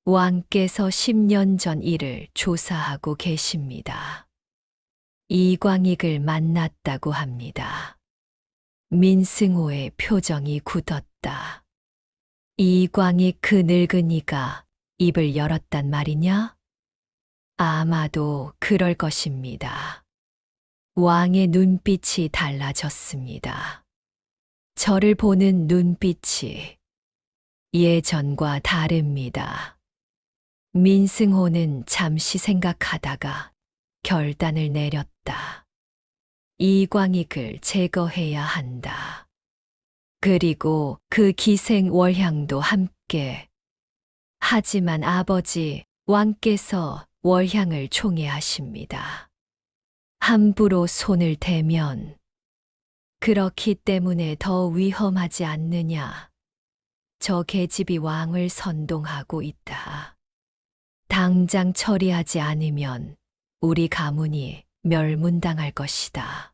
왕께서 10년 전 일을 조사하고 계십니다. 이광익을 만났다고 합니다. 민승호의 표정이 굳었다. 이광익 그 늙은이가 입을 열었단 말이냐? 아마도 그럴 것입니다. 왕의 눈빛이 달라졌습니다. 저를 보는 눈빛이 예전과 다릅니다. 민승호는 잠시 생각하다가 결단을 내렸다. 이광익을 제거해야 한다. 그리고 그 기생 월향도 함께. 하지만 아버지, 왕께서 월향을 총애하십니다. 함부로 손을 대면 그렇기 때문에 더 위험하지 않느냐. 저 계집이 왕을 선동하고 있다. 당장 처리하지 않으면 우리 가문이 멸문당할 것이다.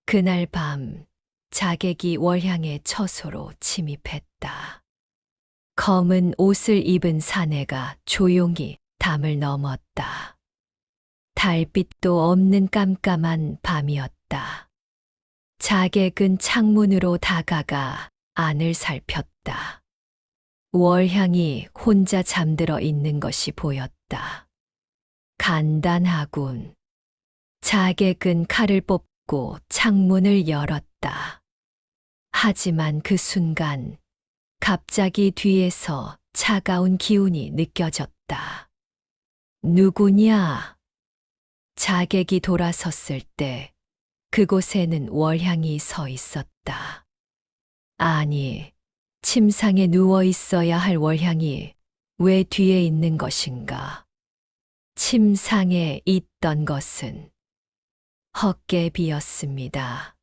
그날 밤 자객이 월향의 처소로 침입했다. 검은 옷을 입은 사내가 조용히 담을 넘었다. 달빛도 없는 깜깜한 밤이었다. 자객은 창문으로 다가가 안을 살폈다. 월향이 혼자 잠들어 있는 것이 보였다. 간단하군. 자객은 칼을 뽑고 창문을 열었다. 하지만 그 순간 갑자기 뒤에서 차가운 기운이 느껴졌다. 누구냐? 자객이 돌아섰을 때 그곳에는 월향이 서 있었다. 아니, 침상에 누워 있어야 할 월향이 왜 뒤에 있는 것인가? 침상에 있던 것은 헛개 비었습니다.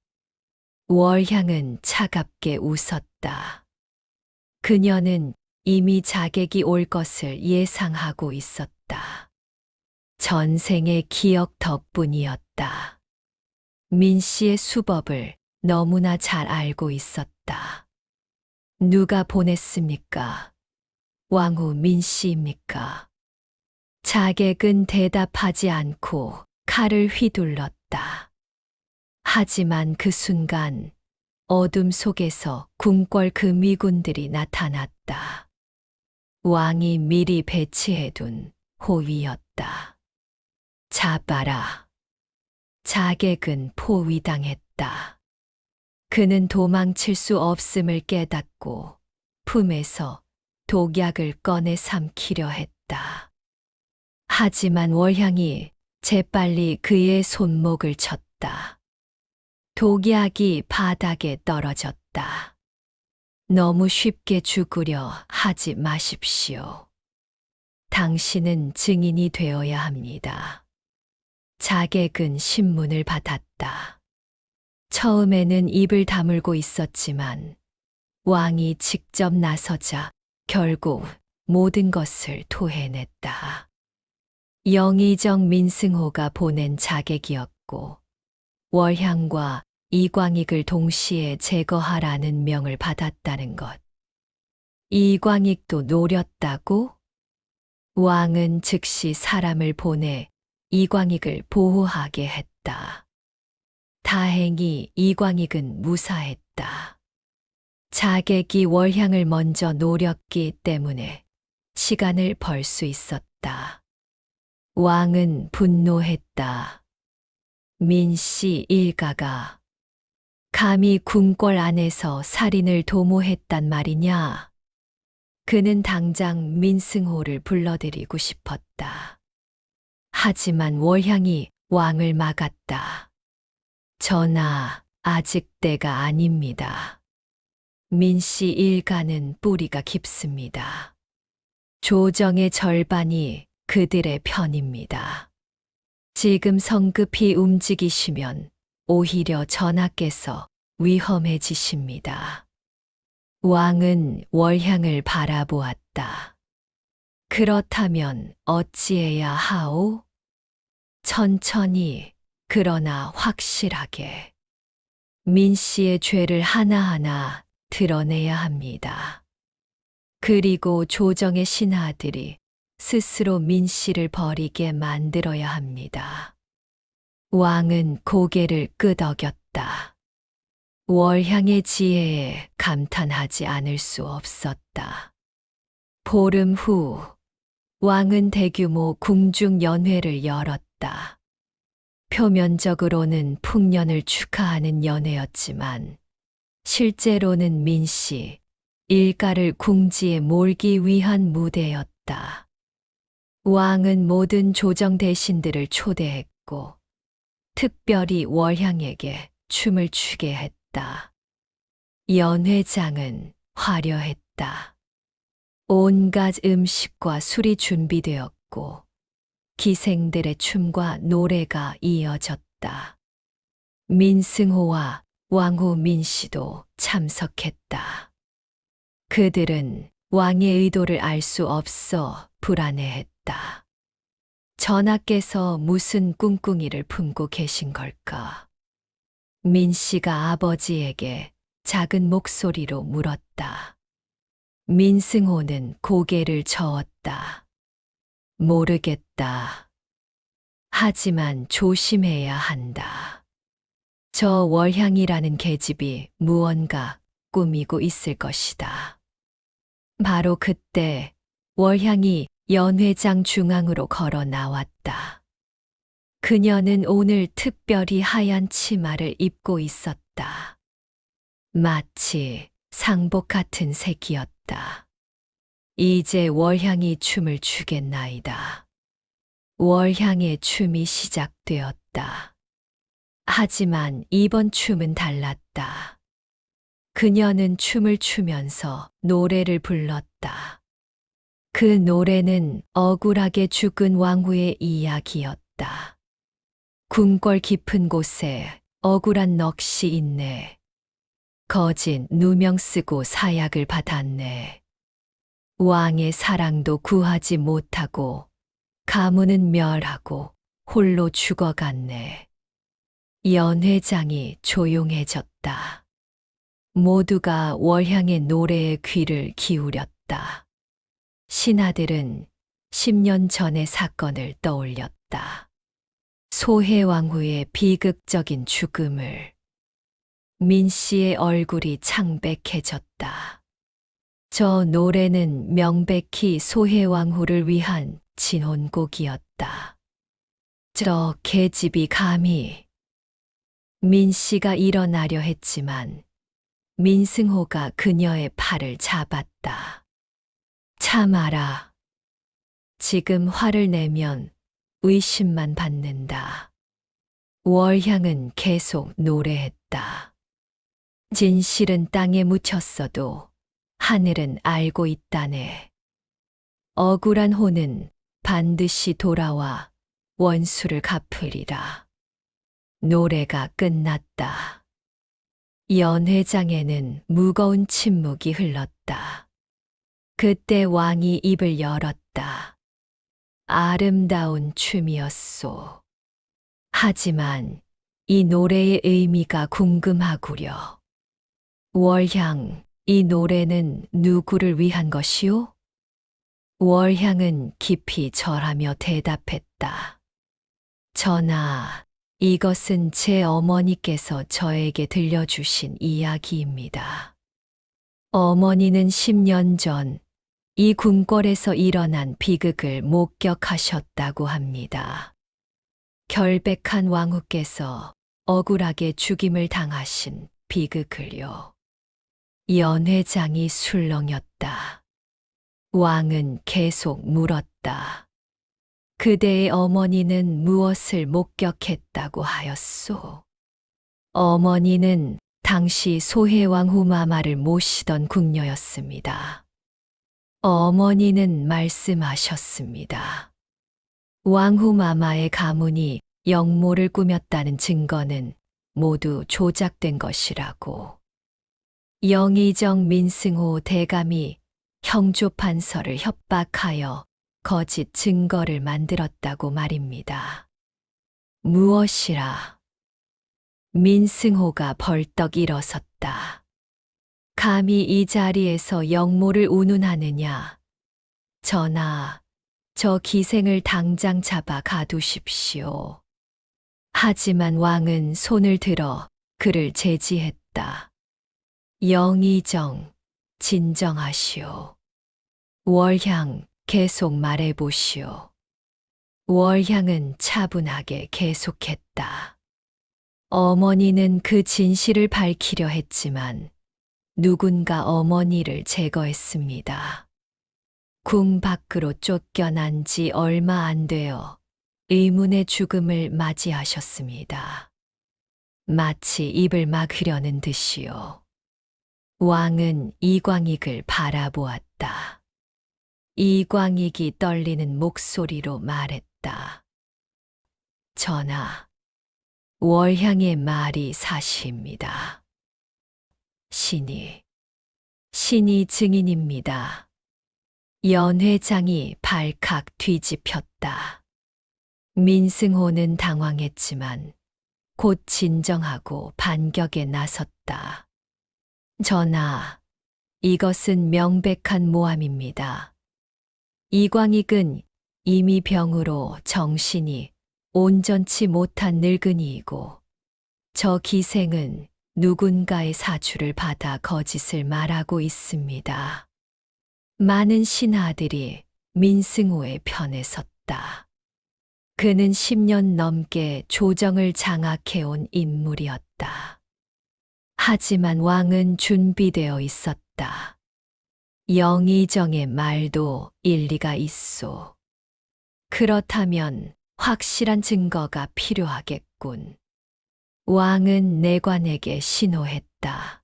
월향은 차갑게 웃었다. 그녀는 이미 자객이 올 것을 예상하고 있었다. 전생의 기억 덕분이었다. 민씨의 수법을 너무나 잘 알고 있었다. 누가 보냈습니까? 왕후 민씨입니까? 자객은 대답하지 않고 칼을 휘둘렀다. 하지만 그 순간 어둠 속에서 궁궐 금위군들이 나타났다. 왕이 미리 배치해둔 호위였다. 잡아라. 자객은 포위당했다. 그는 도망칠 수 없음을 깨닫고 품에서 독약을 꺼내 삼키려 했다. 하지만 월향이 재빨리 그의 손목을 쳤다. 독약이 바닥에 떨어졌다. 너무 쉽게 죽으려 하지 마십시오. 당신은 증인이 되어야 합니다. 자객은 신문을 받았다. 처음에는 입을 다물고 있었지만 왕이 직접 나서자 결국 모든 것을 토해냈다. 영의정 민승호가 보낸 자객이었고 월향과 이광익을 동시에 제거하라는 명을 받았다는 것. 이광익도 노렸다고? 왕은 즉시 사람을 보내 이광익을 보호하게 했다. 다행히 이광익은 무사했다. 자객이 월향을 먼저 노렸기 때문에 시간을 벌 수 있었다. 왕은 분노했다. 민씨 일가가 감히 궁궐 안에서 살인을 도모했단 말이냐? 그는 당장 민승호를 불러들이고 싶었다. 하지만 월향이 왕을 막았다. 전하, 아직 때가 아닙니다. 민씨 일가는 뿌리가 깊습니다. 조정의 절반이 그들의 편입니다. 지금 성급히 움직이시면 오히려 전하께서 위험해지십니다. 왕은 월향을 바라보았다. 그렇다면 어찌해야 하오? 천천히, 그러나 확실하게. 민씨의 죄를 하나하나 드러내야 합니다. 그리고 조정의 신하들이 스스로 민씨를 버리게 만들어야 합니다. 왕은 고개를 끄덕였다. 월향의 지혜에 감탄하지 않을 수 없었다. 보름 후, 왕은 대규모 궁중연회를 열었다. 표면적으로는 풍년을 축하하는 연회였지만, 실제로는 민씨, 일가를 궁지에 몰기 위한 무대였다. 왕은 모든 조정 대신들을 초대했고, 특별히 월향에게 춤을 추게 했다. 연회장은 화려했다. 온갖 음식과 술이 준비되었고, 기생들의 춤과 노래가 이어졌다. 민승호와 왕후 민씨도 참석했다. 그들은 왕의 의도를 알 수 없어 불안해했다. 전하께서 무슨 꿍꿍이를 품고 계신 걸까? 민씨가 아버지에게 작은 목소리로 물었다. 민승호는 고개를 저었다. 모르겠다. 하지만 조심해야 한다. 저 월향이라는 계집이 무언가 꾸미고 있을 것이다. 바로 그때 월향이 연회장 중앙으로 걸어 나왔다. 그녀는 오늘 특별히 하얀 치마를 입고 있었다. 마치 상복 같은 색이었다. 이제 월향이 춤을 추겠나이다. 월향의 춤이 시작되었다. 하지만 이번 춤은 달랐다. 그녀는 춤을 추면서 노래를 불렀다. 그 노래는 억울하게 죽은 왕후의 이야기였다. 궁궐 깊은 곳에 억울한 넋이 있네. 거짓 누명 쓰고 사약을 받았네. 왕의 사랑도 구하지 못하고 가문은 멸하고 홀로 죽어갔네. 연회장이 조용해졌다. 모두가 월향의 노래에 귀를 기울였다. 신하들은 10년 전의 사건을 떠올렸다. 소해왕후의 비극적인 죽음을. 민씨의 얼굴이 창백해졌다. 저 노래는 명백히 소해왕후를 위한 진혼곡이었다. 저 계집이 감히. 민씨가 일어나려 했지만 민승호가 그녀의 팔을 잡았다. 참아라. 지금 화를 내면 의심만 받는다. 월향은 계속 노래했다. 진실은 땅에 묻혔어도 하늘은 알고 있다네. 억울한 호는 반드시 돌아와 원수를 갚으리라. 노래가 끝났다. 연회장에는 무거운 침묵이 흘렀다. 그때 왕이 입을 열었다. 아름다운 춤이었소. 하지만 이 노래의 의미가 궁금하구려. 월향, 이 노래는 누구를 위한 것이오? 월향은 깊이 절하며 대답했다. 전하, 이것은 제 어머니께서 저에게 들려주신 이야기입니다. 어머니는 10년 전 이 궁궐에서 일어난 비극을 목격하셨다고 합니다. 결백한 왕후께서 억울하게 죽임을 당하신 비극을요. 연회장이 술렁였다. 왕은 계속 물었다. 그대의 어머니는 무엇을 목격했다고 하였소? 어머니는 당시 소해왕후 마마를 모시던 궁녀였습니다. 어머니는 말씀하셨습니다. 왕후 마마의 가문이 영모를 꾸몄다는 증거는 모두 조작된 것이라고. 영의정 민승호 대감이 형조판서를 협박하여 거짓 증거를 만들었다고 말입니다. 무엇이라? 민승호가 벌떡 일어섰다. 감히 이 자리에서 영모를 운운하느냐? 전하, 저 기생을 당장 잡아 가두십시오. 하지만 왕은 손을 들어 그를 제지했다. 영의정, 진정하시오. 월향, 계속 말해보시오. 월향은 차분하게 계속했다. 어머니는 그 진실을 밝히려 했지만 누군가 어머니를 제거했습니다. 궁 밖으로 쫓겨난 지 얼마 안 되어 의문의 죽음을 맞이하셨습니다. 마치 입을 막으려는 듯이요. 왕은 이광익을 바라보았다. 이광익이 떨리는 목소리로 말했다. 전하, 월향의 말이 사실입니다. 신이 증인입니다. 연회장이 발칵 뒤집혔다. 민승호는 당황했지만 곧 진정하고 반격에 나섰다. 전하, 이것은 명백한 모함입니다. 이광익은 이미 병으로 정신이 온전치 못한 늙은이이고 저 기생은 누군가의 사주를 받아 거짓을 말하고 있습니다. 많은 신하들이 민승호의 편에 섰다. 그는 10년 넘게 조정을 장악해온 인물이었다. 하지만 왕은 준비되어 있었다. 영의정의 말도 일리가 있소. 그렇다면 확실한 증거가 필요하겠군. 왕은 내관에게 신호했다.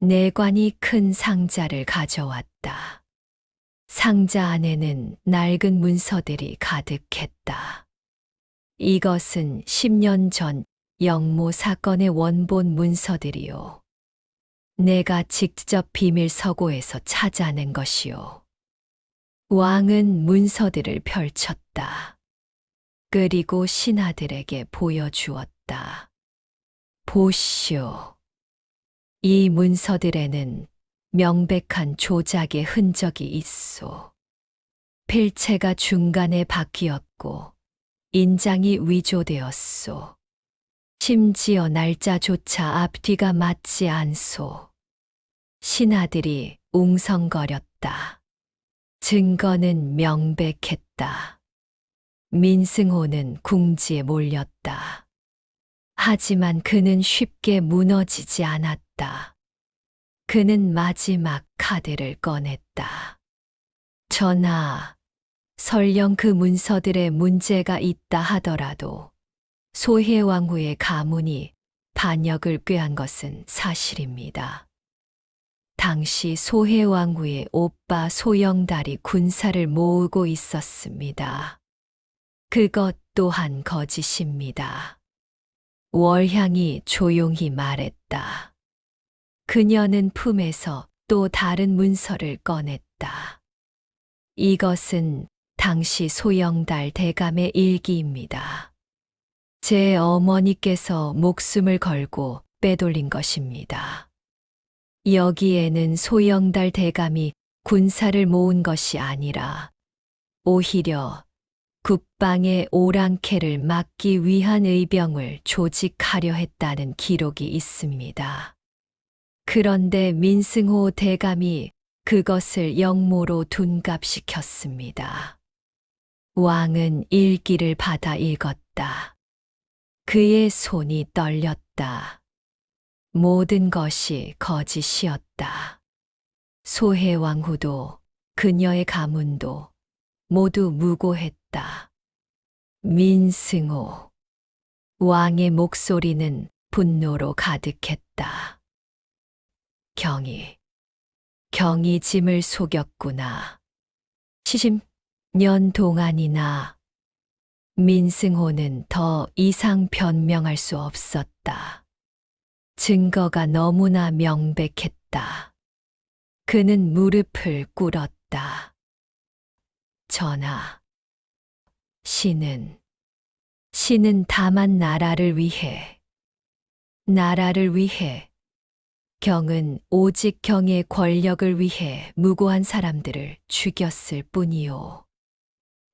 내관이 큰 상자를 가져왔다. 상자 안에는 낡은 문서들이 가득했다. 이것은 10년 전 영모 사건의 원본 문서들이요. 내가 직접 비밀 서고에서 찾아낸 것이요. 왕은 문서들을 펼쳤다. 그리고 신하들에게 보여주었다. 보시오. 이 문서들에는 명백한 조작의 흔적이 있소. 필체가 중간에 바뀌었고 인장이 위조되었소. 심지어 날짜조차 앞뒤가 맞지 않소. 신하들이 웅성거렸다. 증거는 명백했다. 민승호는 궁지에 몰렸다. 하지만 그는 쉽게 무너지지 않았다. 그는 마지막 카드를 꺼냈다. 전하, 설령 그 문서들에 문제가 있다 하더라도 소해왕후의 가문이 반역을 꾀한 것은 사실입니다. 당시 소해왕후의 오빠 소영달이 군사를 모으고 있었습니다. 그것 또한 거짓입니다. 월향이 조용히 말했다. 그녀는 품에서 또 다른 문서를 꺼냈다. 이것은 당시 소영달 대감의 일기입니다. 제 어머니께서 목숨을 걸고 빼돌린 것입니다. 여기에는 소영달 대감이 군사를 모은 것이 아니라 오히려 국방의 오랑캐를 막기 위한 의병을 조직하려 했다는 기록이 있습니다. 그런데 민승호 대감이 그것을 역모로 둔갑시켰습니다. 왕은 일기를 받아 읽었다. 그의 손이 떨렸다. 모든 것이 거짓이었다. 소해왕후도 그녀의 가문도 모두 무고했다. 민승호. 왕의 목소리는 분노로 가득했다. 경이 짐을 속였구나. 70년 동안이나 민승호는 더 이상 변명할 수 없었다. 증거가 너무나 명백했다. 그는 무릎을 꿇었다. 전하, 신은 다만 나라를 위해, 경은 오직 경의 권력을 위해 무고한 사람들을 죽였을 뿐이요.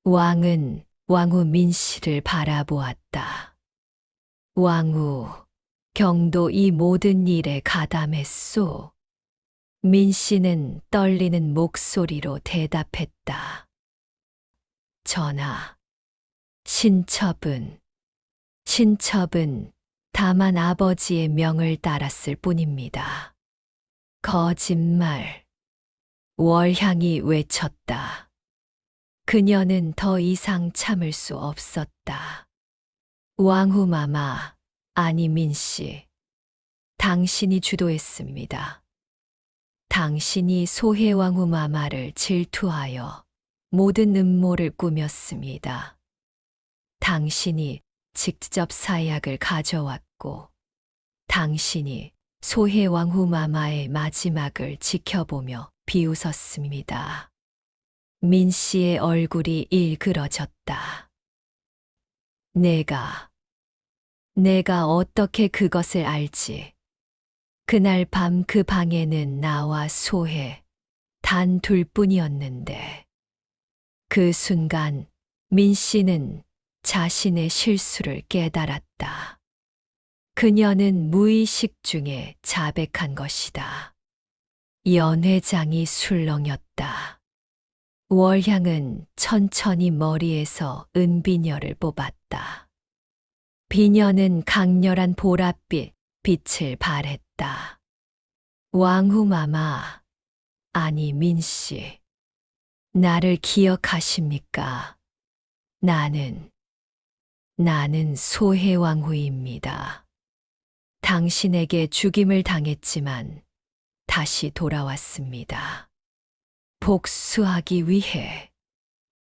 왕은 왕후 민씨를 바라보았다. 왕후, 경도 이 모든 일에 가담했소. 민씨는 떨리는 목소리로 대답했다. 전하, 신첩은 다만 아버지의 명을 따랐을 뿐입니다. 거짓말. 월향이 외쳤다. 그녀는 더 이상 참을 수 없었다. 왕후마마, 아니 민씨, 당신이 주도했습니다. 당신이 소해왕후마마를 질투하여 모든 음모를 꾸몄습니다. 당신이 직접 사약을 가져왔고, 당신이 소해왕후마마의 마지막을 지켜보며 비웃었습니다. 민씨의 얼굴이 일그러졌다. 내가 어떻게 그것을 알지? 그날 밤 그 방에는 나와 소해 단 둘뿐이었는데, 그 순간 민씨는 자신의 실수를 깨달았다. 그녀는 무의식 중에 자백한 것이다. 연회장이 술렁였다. 월향은 천천히 머리에서 은비녀를 뽑았다. 비녀는 강렬한 보랏빛 빛을 발했다. 왕후마마, 아니 민씨, 나를 기억하십니까? 나는 소해왕후입니다. 당신에게 죽임을 당했지만 다시 돌아왔습니다. 복수하기 위해.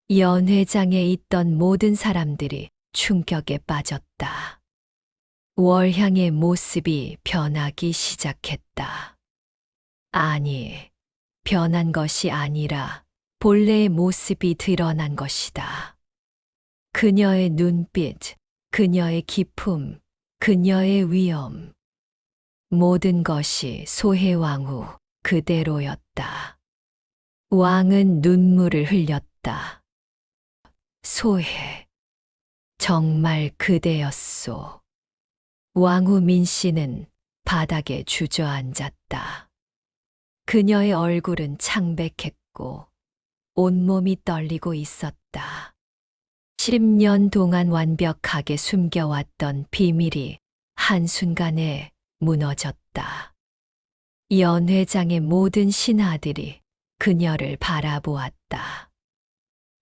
연회장에 있던 모든 사람들이 충격에 빠졌다. 월향의 모습이 변하기 시작했다. 아니, 변한 것이 아니라 본래의 모습이 드러난 것이다. 그녀의 눈빛, 그녀의 기품, 그녀의 위엄. 모든 것이 소해왕후 그대로였다. 왕은 눈물을 흘렸다. 소해, 정말 그대였소. 왕후 민씨는 바닥에 주저앉았다. 그녀의 얼굴은 창백했고 온몸이 떨리고 있었다. 10년 동안 완벽하게 숨겨왔던 비밀이 한순간에 무너졌다. 연회장의 모든 신하들이 그녀를 바라보았다.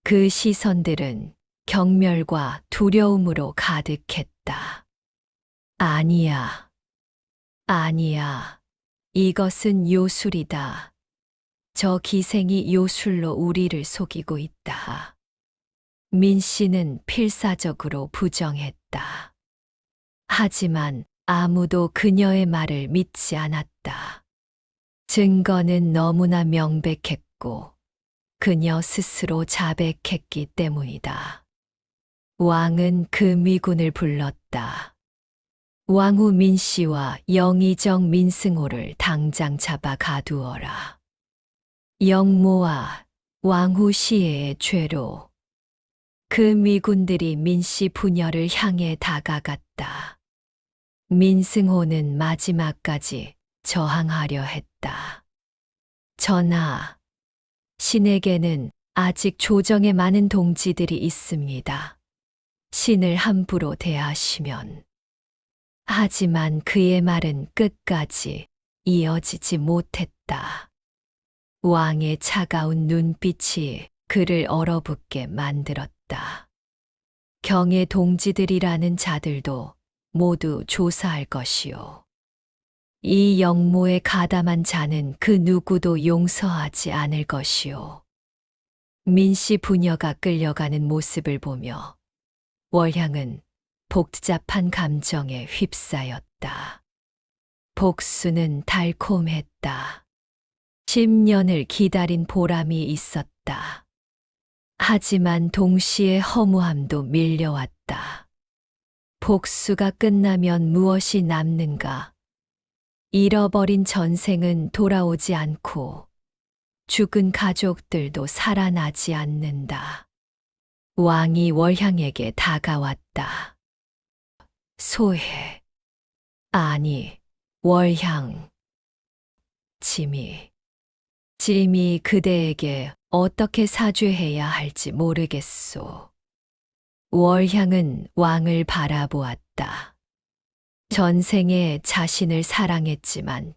그 시선들은 경멸과 두려움으로 가득했다. 아니야. 이것은 요술이다. 저 기생이 요술로 우리를 속이고 있다. 민 씨는 필사적으로 부정했다. 하지만 아무도 그녀의 말을 믿지 않았다. 증거는 너무나 명백했고 그녀 스스로 자백했기 때문이다. 왕은 그 미군을 불렀다. 왕후 민 씨와 영의정 민승호를 당장 잡아 가두어라. 영모와 왕후 시해의 죄로 그 미군들이 민 씨 부녀를 향해 다가갔다. 민승호는 마지막까지 저항하려 했다. 전하, 신에게는 아직 조정에 많은 동지들이 있습니다. 신을 함부로 대하시면. 하지만 그의 말은 끝까지 이어지지 못했다. 왕의 차가운 눈빛이 그를 얼어붙게 만들었다. 경의 동지들이라는 자들도 모두 조사할 것이요. 이 영모의 가담한 자는 그 누구도 용서하지 않을 것이요. 민씨 부녀가 끌려가는 모습을 보며 월향은 복잡한 감정에 휩싸였다. 복수는 달콤했다. 10년을 기다린 보람이 있었다. 하지만 동시에 허무함도 밀려왔다. 복수가 끝나면 무엇이 남는가? 잃어버린 전생은 돌아오지 않고 죽은 가족들도 살아나지 않는다. 왕이 월향에게 다가왔다. 소해. 아니, 월향. 짐이 그대에게 어떻게 사죄해야 할지 모르겠소. 월향은 왕을 바라보았다. 전생에 자신을 사랑했지만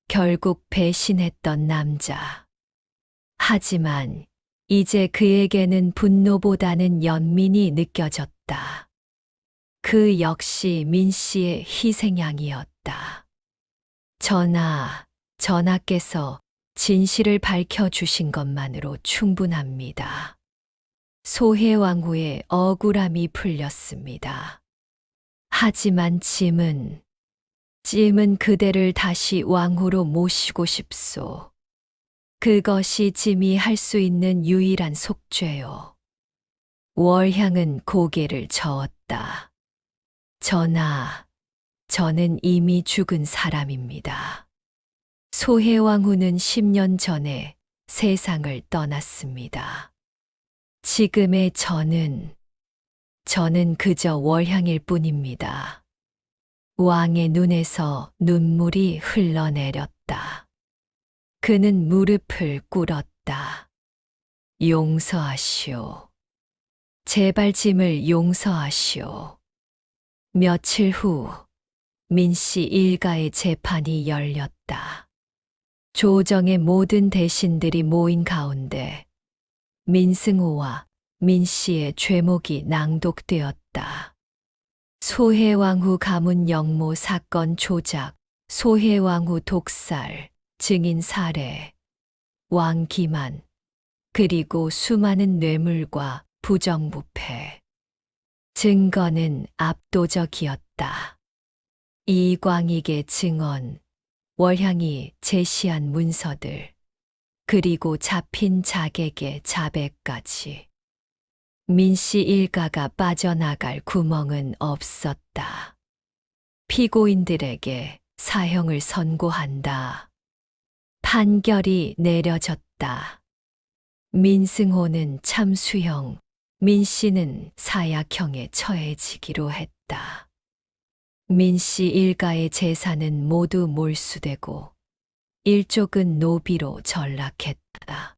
결국 배신했던 남자. 하지만 이제 그에게는 분노보다는 연민이 느껴졌다. 그 역시 민 씨의 희생양이었다. 전하께서 진실을 밝혀주신 것만으로 충분합니다. 소해왕후의 억울함이 풀렸습니다. 하지만 찜은 그대를 다시 왕후로 모시고 싶소. 그것이 찜이 할 수 있는 유일한 속죄요. 월향은 고개를 저었다. 전하, 저는 이미 죽은 사람입니다. 소해왕후는 10년 전에 세상을 떠났습니다. 지금의 저는 그저 월향일 뿐입니다. 왕의 눈에서 눈물이 흘러내렸다. 그는 무릎을 꿇었다. 용서하시오. 제발 짐을 용서하시오. 며칠 후 민씨 일가의 재판이 열렸다. 조정의 모든 대신들이 모인 가운데 민승호와 민씨의 죄목이 낭독되었다. 소해왕후 가문 영모 사건 조작, 소해왕후 독살, 증인 살해, 왕 기만, 그리고 수많은 뇌물과 부정부패. 증거는 압도적이었다. 이광익의 증언, 월향이 제시한 문서들, 그리고 잡힌 자객의 자백까지. 민씨 일가가 빠져나갈 구멍은 없었다. 피고인들에게 사형을 선고한다. 판결이 내려졌다. 민승호는 참수형, 민씨는 사약형에 처해지기로 했다. 민씨 일가의 재산은 모두 몰수되고 일족은 노비로 전락했다.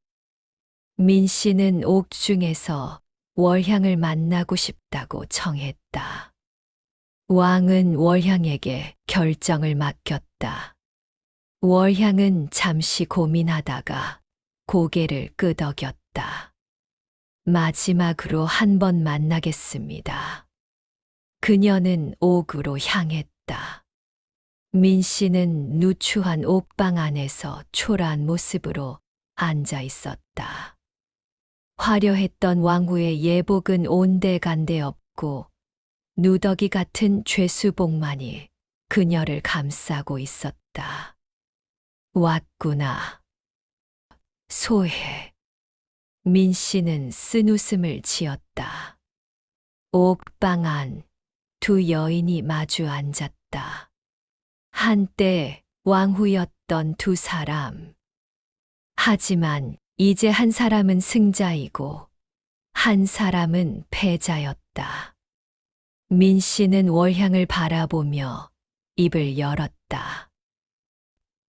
민씨는 옥중에서 월향을 만나고 싶다고 청했다. 왕은 월향에게 결정을 맡겼다. 월향은 잠시 고민하다가 고개를 끄덕였다. 마지막으로 한 번 만나겠습니다. 그녀는 옥으로 향했다. 민 씨는 누추한 옥방 안에서 초라한 모습으로 앉아 있었다. 화려했던 왕후의 예복은 온데간데 없고 누더기 같은 죄수복만이 그녀를 감싸고 있었다. 왔구나. 소해. 민 씨는 쓴웃음을 지었다. 옥방 안 두 여인이 마주 앉았다. 한때 왕후였던 두 사람. 하지만 이제 한 사람은 승자이고 한 사람은 패자였다. 민 씨는 월향을 바라보며 입을 열었다.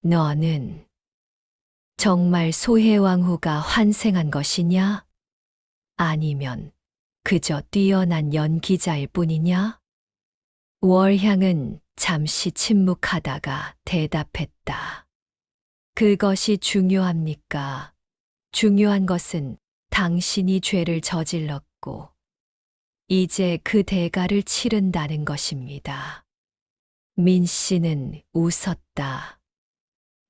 너는 정말 소해왕후가 환생한 것이냐? 아니면 그저 뛰어난 연기자일 뿐이냐? 월향은 잠시 침묵하다가 대답했다. 그것이 중요합니까? 중요한 것은 당신이 죄를 저질렀고 이제 그 대가를 치른다는 것입니다. 민 씨는 웃었다.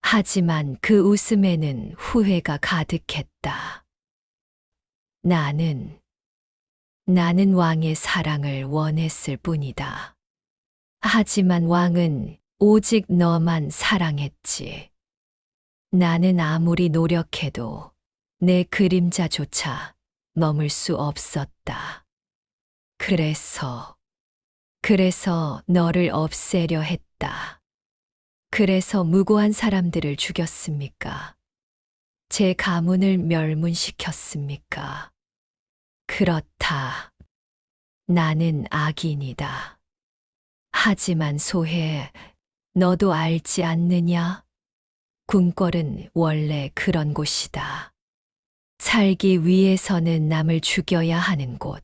하지만 그 웃음에는 후회가 가득했다. 나는 왕의 사랑을 원했을 뿐이다. 하지만 왕은 오직 너만 사랑했지. 나는 아무리 노력해도 내 그림자조차 넘을 수 없었다. 그래서 너를 없애려 했다. 그래서 무고한 사람들을 죽였습니까? 제 가문을 멸문시켰습니까? 그렇다. 나는 악인이다. 하지만 소해, 너도 알지 않느냐? 궁궐은 원래 그런 곳이다. 살기 위해서는 남을 죽여야 하는 곳.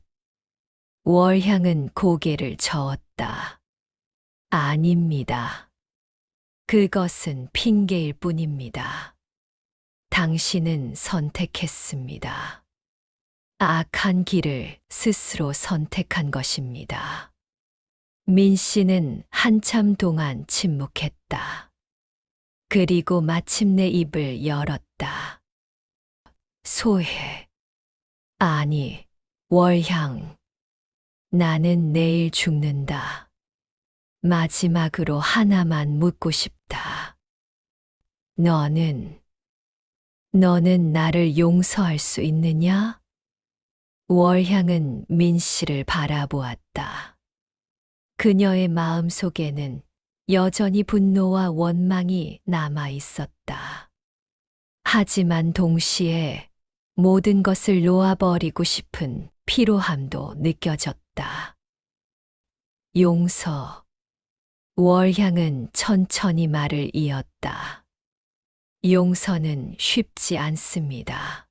월향은 고개를 저었다. 아닙니다. 그것은 핑계일 뿐입니다. 당신은 선택했습니다. 악한 길을 스스로 선택한 것입니다. 민 씨는 한참 동안 침묵했다. 그리고 마침내 입을 열었다. 소해. 아니, 월향. 나는 내일 죽는다. 마지막으로 하나만 묻고 싶다. 너는 나를 용서할 수 있느냐? 월향은 민 씨를 바라보았다. 그녀의 마음 속에는 여전히 분노와 원망이 남아 있었다. 하지만 동시에 모든 것을 놓아버리고 싶은 피로함도 느껴졌다. 용서. 월향은 천천히 말을 이었다. 용서는 쉽지 않습니다.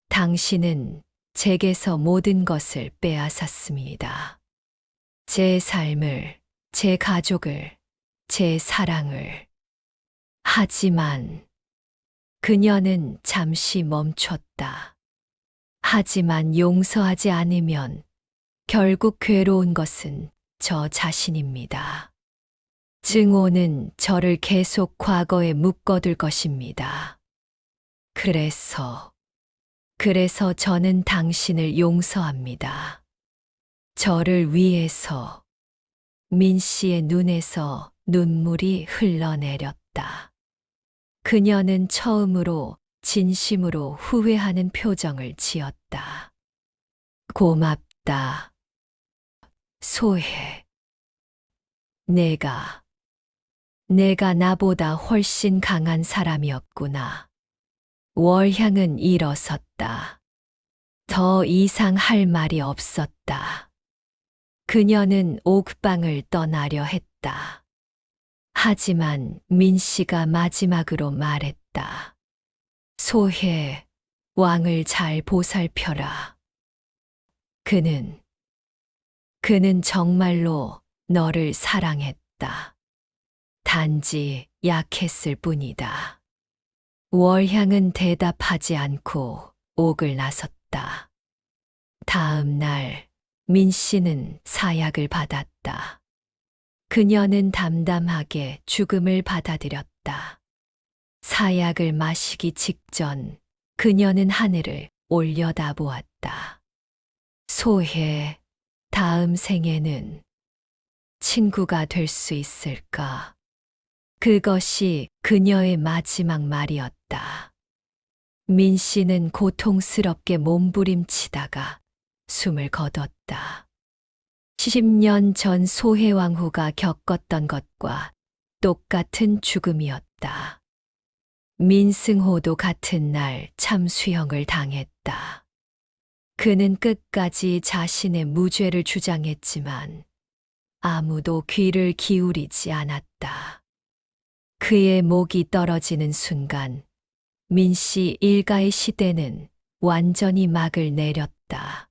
당신은 제게서 모든 것을 빼앗았습니다. 제 삶을, 제 가족을, 제 사랑을. 하지만 그녀는 잠시 멈췄다. 하지만 용서하지 않으면 결국 괴로운 것은 저 자신입니다. 증오는 저를 계속 과거에 묶어둘 것입니다. 그래서 저는 당신을 용서합니다. 저를 위해서. 민 씨의 눈에서 눈물이 흘러내렸다. 그녀는 처음으로 진심으로 후회하는 표정을 지었다. 고맙다. 소해. 내가 나보다 훨씬 강한 사람이었구나. 월향은 일어섰다. 더 이상 할 말이 없었다. 그녀는 옥방을 떠나려 했다. 하지만 민 씨가 마지막으로 말했다. 소해, 왕을 잘 보살펴라. 그는 정말로 너를 사랑했다. 단지 약했을 뿐이다. 월향은 대답하지 않고 옥을 나섰다. 다음 날 민 씨는 사약을 받았다. 그녀는 담담하게 죽음을 받아들였다. 사약을 마시기 직전 그녀는 하늘을 올려다보았다. 소혜, 다음 생에는 친구가 될 수 있을까? 그것이 그녀의 마지막 말이었다. 민 씨는 고통스럽게 몸부림치다가 숨을 거뒀다. 10년 전 소해왕후가 겪었던 것과 똑같은 죽음이었다. 민승호도 같은 날 참수형을 당했다. 그는 끝까지 자신의 무죄를 주장했지만 아무도 귀를 기울이지 않았다. 그의 목이 떨어지는 순간 민씨 일가의 시대는 완전히 막을 내렸다.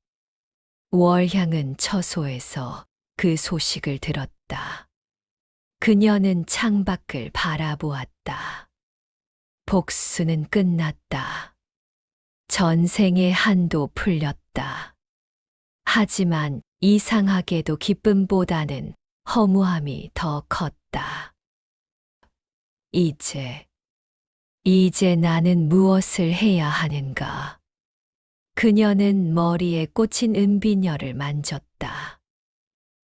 월향은 처소에서 그 소식을 들었다. 그녀는 창밖을 바라보았다. 복수는 끝났다. 전생의 한도 풀렸다. 하지만 이상하게도 기쁨보다는 허무함이 더 컸다. 이제 나는 무엇을 해야 하는가? 그녀는 머리에 꽂힌 은비녀를 만졌다.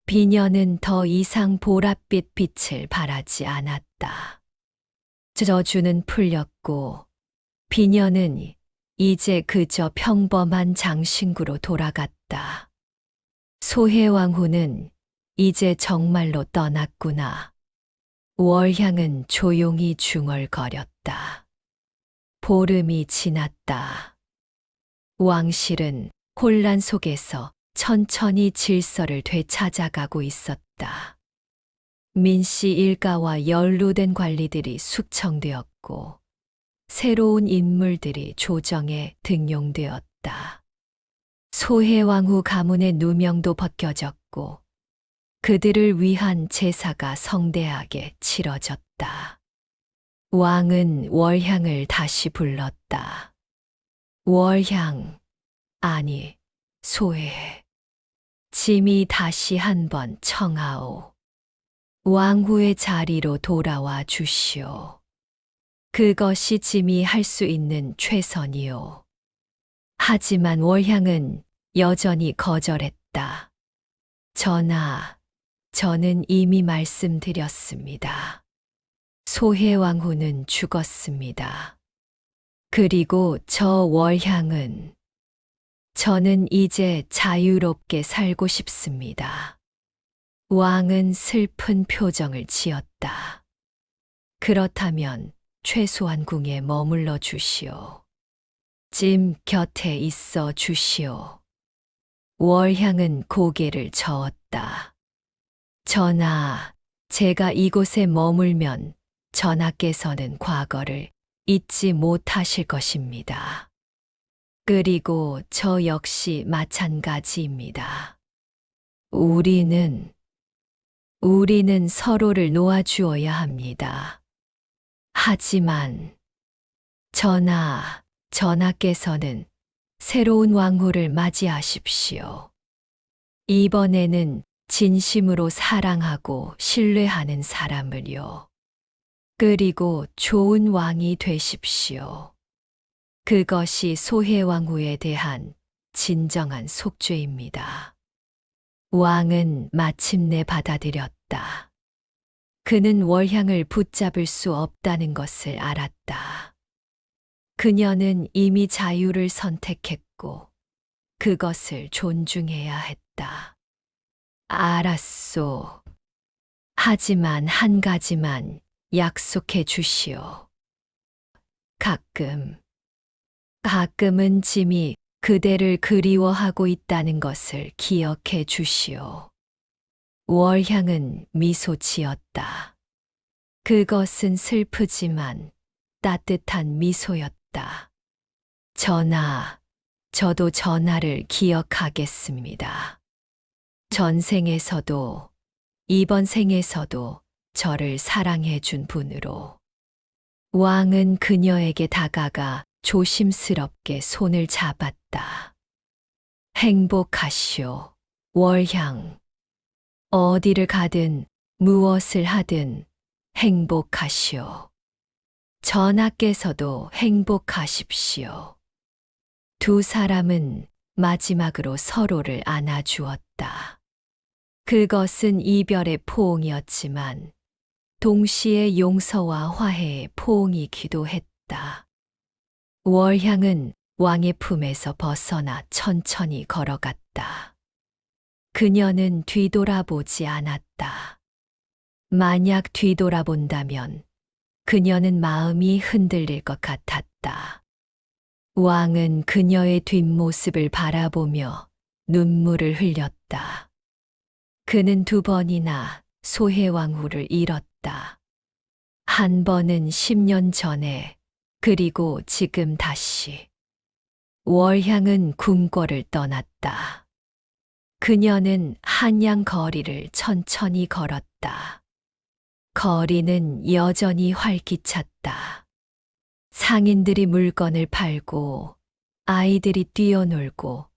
비녀는 더 이상 보랏빛 빛을 발하지 않았다. 저주는 풀렸고 비녀는 이제 그저 평범한 장신구로 돌아갔다. 소해왕후는 이제 정말로 떠났구나. 월향은 조용히 중얼거렸다. 보름이 지났다. 왕실은 혼란 속에서 천천히 질서를 되찾아가고 있었다. 민씨 일가와 연루된 관리들이 숙청되었고 새로운 인물들이 조정에 등용되었다. 소해왕후 가문의 누명도 벗겨졌고 그들을 위한 제사가 성대하게 치러졌다. 왕은 월향을 다시 불렀다. 월향, 아니, 소해. 짐이 다시 한번 청하오. 왕후의 자리로 돌아와 주시오. 그것이 짐이 할 수 있는 최선이오. 하지만 월향은 여전히 거절했다. 전하, 저는 이미 말씀드렸습니다. 소해왕후는 죽었습니다. 그리고 저 월향은 저는 이제 자유롭게 살고 싶습니다. 왕은 슬픈 표정을 지었다. 그렇다면 최소한 궁에 머물러 주시오. 짐 곁에 있어 주시오. 월향은 고개를 저었다. 전하, 제가 이곳에 머물면 전하께서는 과거를 잊지 못하실 것입니다. 그리고 저 역시 마찬가지입니다. 우리는 서로를 놓아주어야 합니다. 하지만 전하께서는 새로운 왕후를 맞이하십시오. 이번에는 진심으로 사랑하고 신뢰하는 사람을요. 그리고 좋은 왕이 되십시오. 그것이 소해왕후에 대한 진정한 속죄입니다. 왕은 마침내 받아들였다. 그는 월향을 붙잡을 수 없다는 것을 알았다. 그녀는 이미 자유를 선택했고 그것을 존중해야 했다. 알았소. 하지만 한 가지만 약속해 주시오. 가끔은 짐이 그대를 그리워하고 있다는 것을 기억해 주시오. 월향은 미소 지었다. 그것은 슬프지만 따뜻한 미소였다. 전하, 저도 전하를 기억하겠습니다. 전생에서도 이번 생에서도 저를 사랑해 준 분으로. 왕은 그녀에게 다가가 조심스럽게 손을 잡았다. 행복하시오, 월향. 어디를 가든 무엇을 하든 행복하시오. 전하께서도 행복하십시오. 두 사람은 마지막으로 서로를 안아주었다. 그것은 이별의 포옹이었지만 동시에 용서와 화해의 포옹이기도 했다. 월향은 왕의 품에서 벗어나 천천히 걸어갔다. 그녀는 뒤돌아보지 않았다. 만약 뒤돌아본다면 그녀는 마음이 흔들릴 것 같았다. 왕은 그녀의 뒷모습을 바라보며 눈물을 흘렸다. 그는 2번이나 소해왕후를 잃었다. 한 번은 10년 전에, 그리고 지금 다시. 월향은 궁궐을 떠났다. 그녀는 한양 거리를 천천히 걸었다. 거리는 여전히 활기찼다. 상인들이 물건을 팔고, 아이들이 뛰어놀고,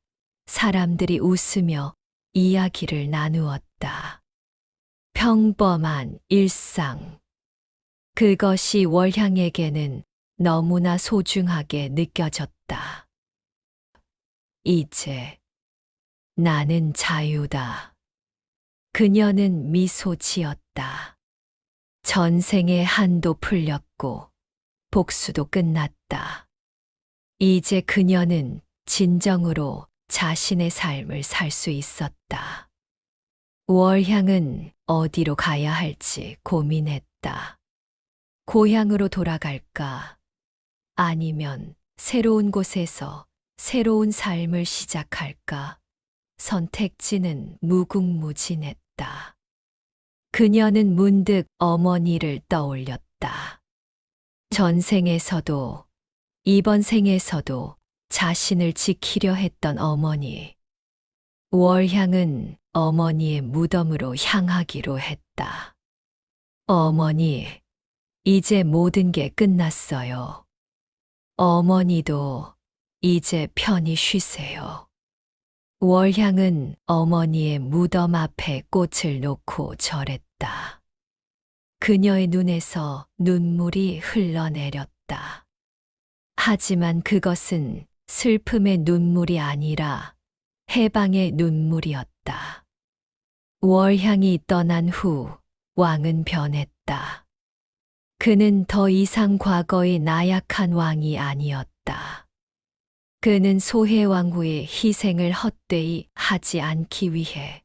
사람들이 웃으며 이야기를 나누었다. 평범한 일상. 그것이 월향에게는 너무나 소중하게 느껴졌다. 이제 나는 자유다. 그녀는 미소 지었다. 전생의 한도 풀렸고 복수도 끝났다. 이제 그녀는 진정으로 자신의 삶을 살 수 있었다. 월향은 어디로 가야 할지 고민했다. 고향으로 돌아갈까? 아니면 새로운 곳에서 새로운 삶을 시작할까? 선택지는 무궁무진했다. 그녀는 문득 어머니를 떠올렸다. 전생에서도 이번 생에서도 자신을 지키려 했던 어머니. 월향은 어머니의 무덤으로 향하기로 했다. 어머니, 이제 모든 게 끝났어요. 어머니도 이제 편히 쉬세요. 월향은 어머니의 무덤 앞에 꽃을 놓고 절했다. 그녀의 눈에서 눈물이 흘러내렸다. 하지만 그것은 슬픔의 눈물이 아니라 해방의 눈물이었다. 월향이 떠난 후 왕은 변했다. 그는 더 이상 과거의 나약한 왕이 아니었다. 그는 소해왕후의 희생을 헛되이 하지 않기 위해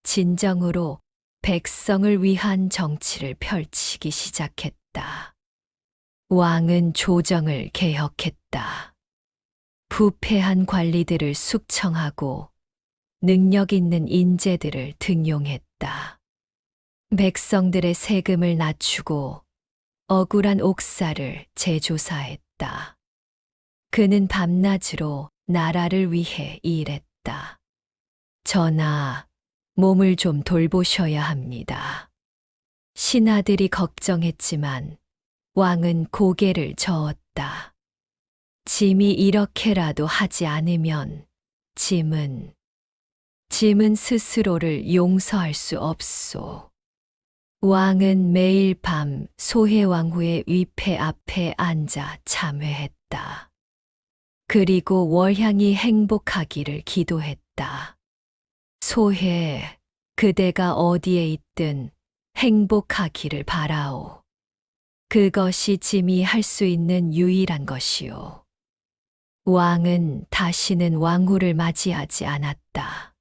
진정으로 백성을 위한 정치를 펼치기 시작했다. 왕은 조정을 개혁했다. 부패한 관리들을 숙청하고 능력 있는 인재들을 등용했다. 백성들의 세금을 낮추고 억울한 옥사를 재조사했다. 그는 밤낮으로 나라를 위해 일했다. 전하, 몸을 좀 돌보셔야 합니다. 신하들이 걱정했지만 왕은 고개를 저었다. 짐이 이렇게라도 하지 않으면 짐은 스스로를 용서할 수 없소. 왕은 매일 밤 소해왕후의 위패 앞에 앉아 참회했다. 그리고 월향이 행복하기를 기도했다. 소해, 그대가 어디에 있든 행복하기를 바라오. 그것이 짐이 할 수 있는 유일한 것이오. 왕은 다시는 왕후를 맞이하지 않았다.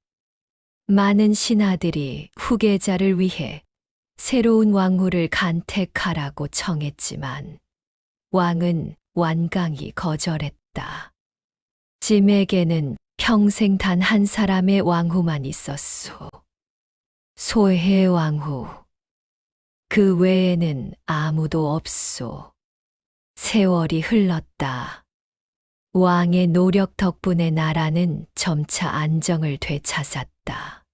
많은 신하들이 후계자를 위해 새로운 왕후를 간택하라고 청했지만 왕은 완강히 거절했다. 짐에게는 평생 단 한 사람의 왕후만 있었소. 소해 왕후. 그 외에는 아무도 없소. 세월이 흘렀다. 왕의 노력 덕분에 나라는 점차 안정을 되찾았다.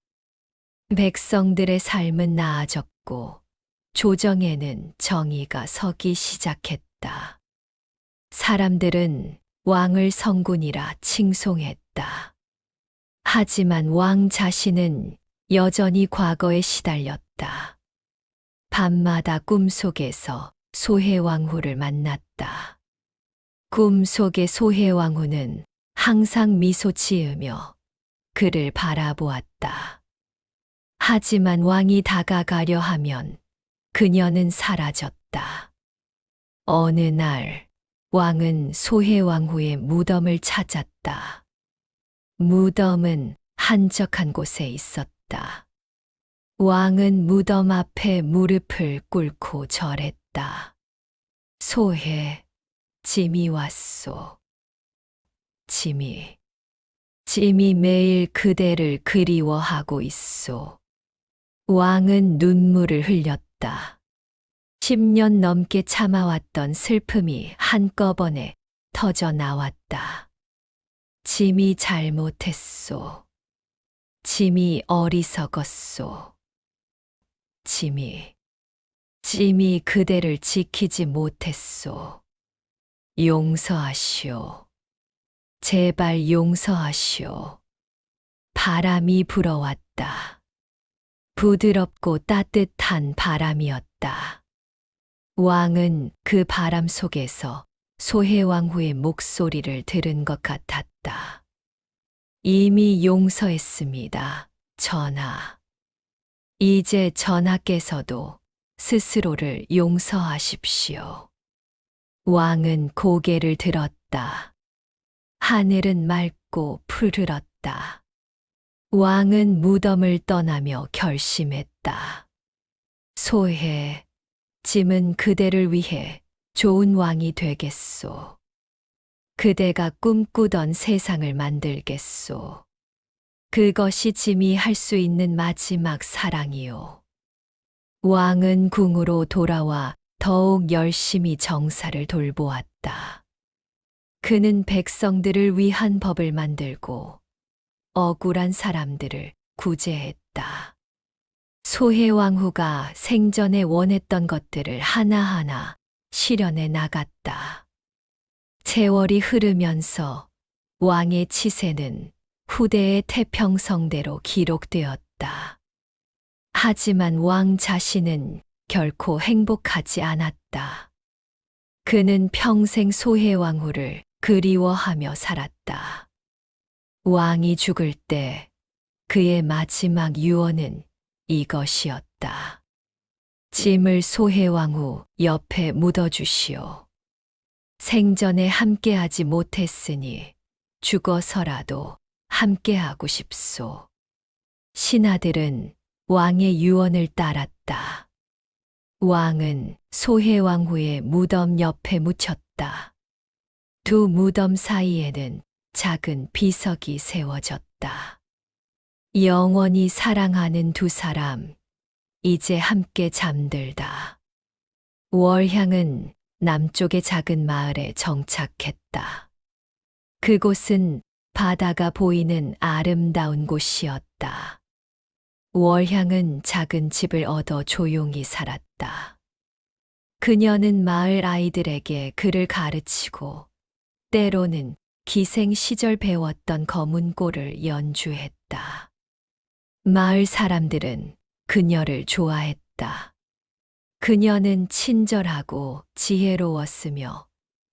백성들의 삶은 나아졌고 조정에는 정의가 서기 시작했다. 사람들은 왕을 성군이라 칭송했다. 하지만 왕 자신은 여전히 과거에 시달렸다. 밤마다 꿈속에서 소해왕후를 만났다. 꿈속의 소해왕후는 항상 미소 지으며 그를 바라보았다. 하지만 왕이 다가가려 하면 그녀는 사라졌다. 어느 날 왕은 소해왕후의 무덤을 찾았다. 무덤은 한적한 곳에 있었다. 왕은 무덤 앞에 무릎을 꿇고 절했다. 소해, 짐이 왔소. 짐이 매일 그대를 그리워하고 있소. 왕은 눈물을 흘렸다. 10년 넘게 참아왔던 슬픔이 한꺼번에 터져 나왔다. 짐이 잘못했소. 짐이 어리석었소. 짐이 그대를 지키지 못했소. 용서하시오. 제발 용서하시오. 바람이 불어왔다. 부드럽고 따뜻한 바람이었다. 왕은 그 바람 속에서 소해왕후의 목소리를 들은 것 같았다. 이미 용서했습니다, 전하. 이제 전하께서도 스스로를 용서하십시오. 왕은 고개를 들었다. 하늘은 맑고 푸르렀다. 왕은 무덤을 떠나며 결심했다. 소해, 짐은 그대를 위해 좋은 왕이 되겠소. 그대가 꿈꾸던 세상을 만들겠소. 그것이 짐이 할 수 있는 마지막 사랑이요. 왕은 궁으로 돌아와 더욱 열심히 정사를 돌보았다. 그는 백성들을 위한 법을 만들고 억울한 사람들을 구제했다. 소해왕후가 생전에 원했던 것들을 하나하나 실현해 나갔다. 세월이 흐르면서 왕의 치세는 후대의 태평성대로 기록되었다. 하지만 왕 자신은 결코 행복하지 않았다. 그는 평생 소해왕후를 그리워하며 살았다. 왕이 죽을 때 그의 마지막 유언은 이것이었다. 짐을 소해왕후 옆에 묻어주시오. 생전에 함께하지 못했으니 죽어서라도 함께하고 싶소. 신하들은 왕의 유언을 따랐다. 왕은 소해왕후의 무덤 옆에 묻혔다. 두 무덤 사이에는 작은 비석이 세워졌다. 영원히 사랑하는 두 사람, 이제 함께 잠들다. 월향은 남쪽의 작은 마을에 정착했다. 그곳은 바다가 보이는 아름다운 곳이었다. 월향은 작은 집을 얻어 조용히 살았다. 그녀는 마을 아이들에게 글을 가르치고 때로는 기생 시절 배웠던 검은고를 연주했다. 마을 사람들은 그녀를 좋아했다. 그녀는 친절하고 지혜로웠으며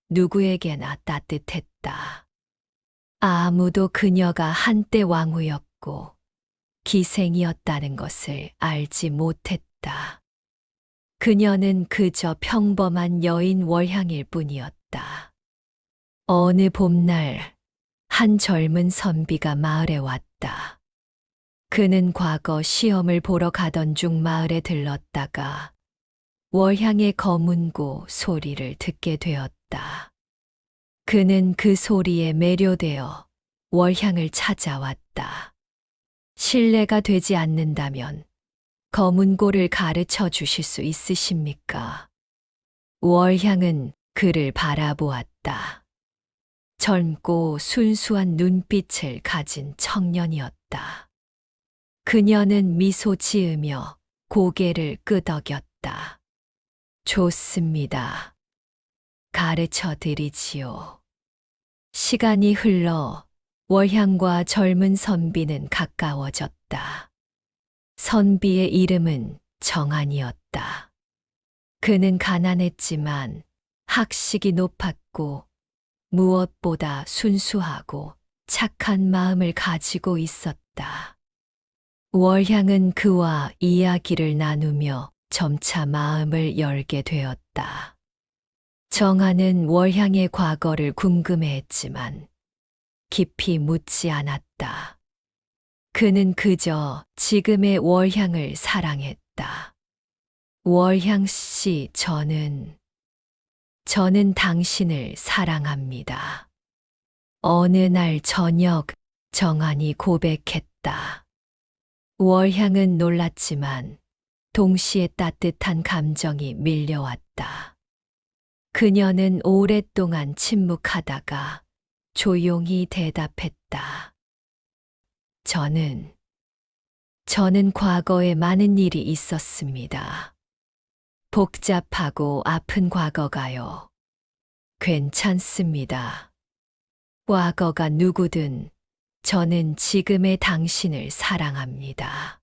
누구에게나 따뜻했다. 아무도 그녀가 한때 왕후였고 기생이었다는 것을 알지 못했다. 그녀는 그저 평범한 여인 월향일 뿐이었다. 어느 봄날 한 젊은 선비가 마을에 왔다. 그는 과거 시험을 보러 가던 중 마을에 들렀다가 월향의 검은고 소리를 듣게 되었다. 그는 그 소리에 매료되어 월향을 찾아왔다. 실례가 되지 않는다면 검은고를 가르쳐 주실 수 있으십니까? 월향은 그를 바라보았다. 젊고 순수한 눈빛을 가진 청년이었다. 그녀는 미소 지으며 고개를 끄덕였다. 좋습니다. 가르쳐 드리지요. 시간이 흘러 월향과 젊은 선비는 가까워졌다. 선비의 이름은 정한이었다. 그는 가난했지만 학식이 높았고 무엇보다 순수하고 착한 마음을 가지고 있었다. 월향은 그와 이야기를 나누며 점차 마음을 열게 되었다. 정아는 월향의 과거를 궁금해했지만 깊이 묻지 않았다. 그는 그저 지금의 월향을 사랑했다. 월향 씨, 저는 당신을 사랑합니다. 어느 날 저녁 정한이 고백했다. 월향은 놀랐지만 동시에 따뜻한 감정이 밀려왔다. 그녀는 오랫동안 침묵하다가 조용히 대답했다. 저는 과거에 많은 일이 있었습니다. 복잡하고 아픈 과거가요. 괜찮습니다. 과거가 누구든 저는 지금의 당신을 사랑합니다.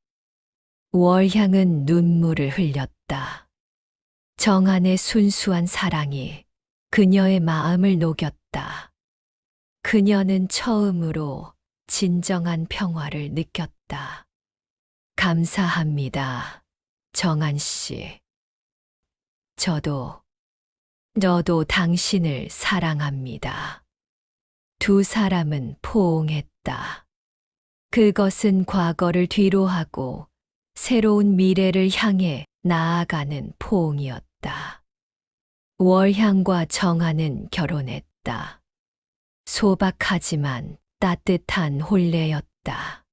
월향은 눈물을 흘렸다. 정한의 순수한 사랑이 그녀의 마음을 녹였다. 그녀는 처음으로 진정한 평화를 느꼈다. 감사합니다, 정한 씨. 저도 당신을 사랑합니다. 두 사람은 포옹했다. 그것은 과거를 뒤로하고 새로운 미래를 향해 나아가는 포옹이었다. 월향과 정한은 결혼했다. 소박하지만 따뜻한 혼례였다.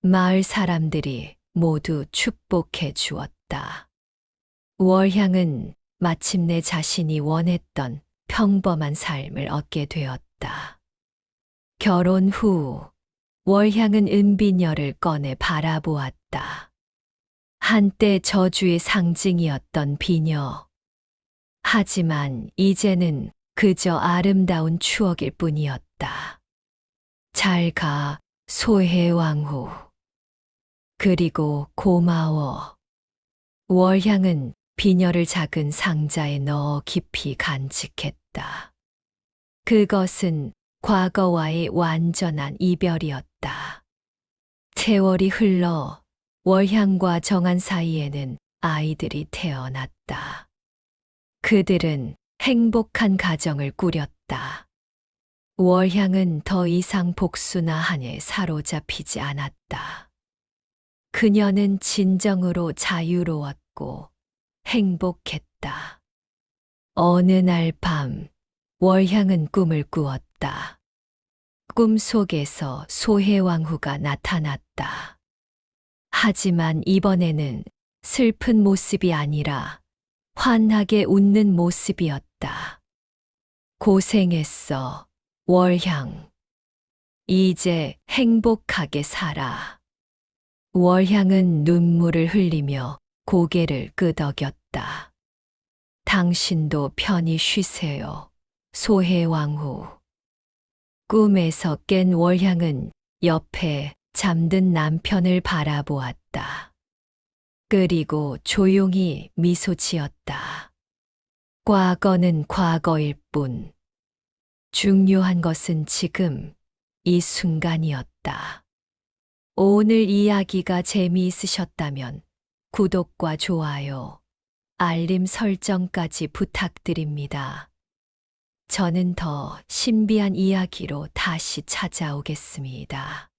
마을 사람들이 모두 축복해 주었다. 월향은 마침내 자신이 원했던 평범한 삶을 얻게 되었다. 결혼 후 월향은 은비녀를 꺼내 바라보았다. 한때 저주의 상징이었던 비녀. 하지만 이제는 그저 아름다운 추억일 뿐이었다. 잘 가, 소해왕후. 그리고 고마워. 월향은 비녀를 작은 상자에 넣어 깊이 간직했다. 그것은 과거와의 완전한 이별이었다. 세월이 흘러 월향과 정한 사이에는 아이들이 태어났다. 그들은 행복한 가정을 꾸렸다. 월향은 더 이상 복수나 한에 사로잡히지 않았다. 그녀는 진정으로 자유로웠고 행복했다. 어느 날 밤, 월향은 꿈을 꾸었다. 꿈 속에서 소해왕후가 나타났다. 하지만 이번에는 슬픈 모습이 아니라 환하게 웃는 모습이었다. 고생했어, 월향. 이제 행복하게 살아. 월향은 눈물을 흘리며 고개를 끄덕였다. 당신도 편히 쉬세요, 소해왕후. 꿈에서 깬 월향은 옆에 잠든 남편을 바라보았다. 그리고 조용히 미소 지었다. 과거는 과거일 뿐. 중요한 것은 지금 이 순간이었다. 오늘 이야기가 재미있으셨다면 구독과 좋아요, 알림 설정까지 부탁드립니다. 저는 더 신비한 이야기로 다시 찾아오겠습니다.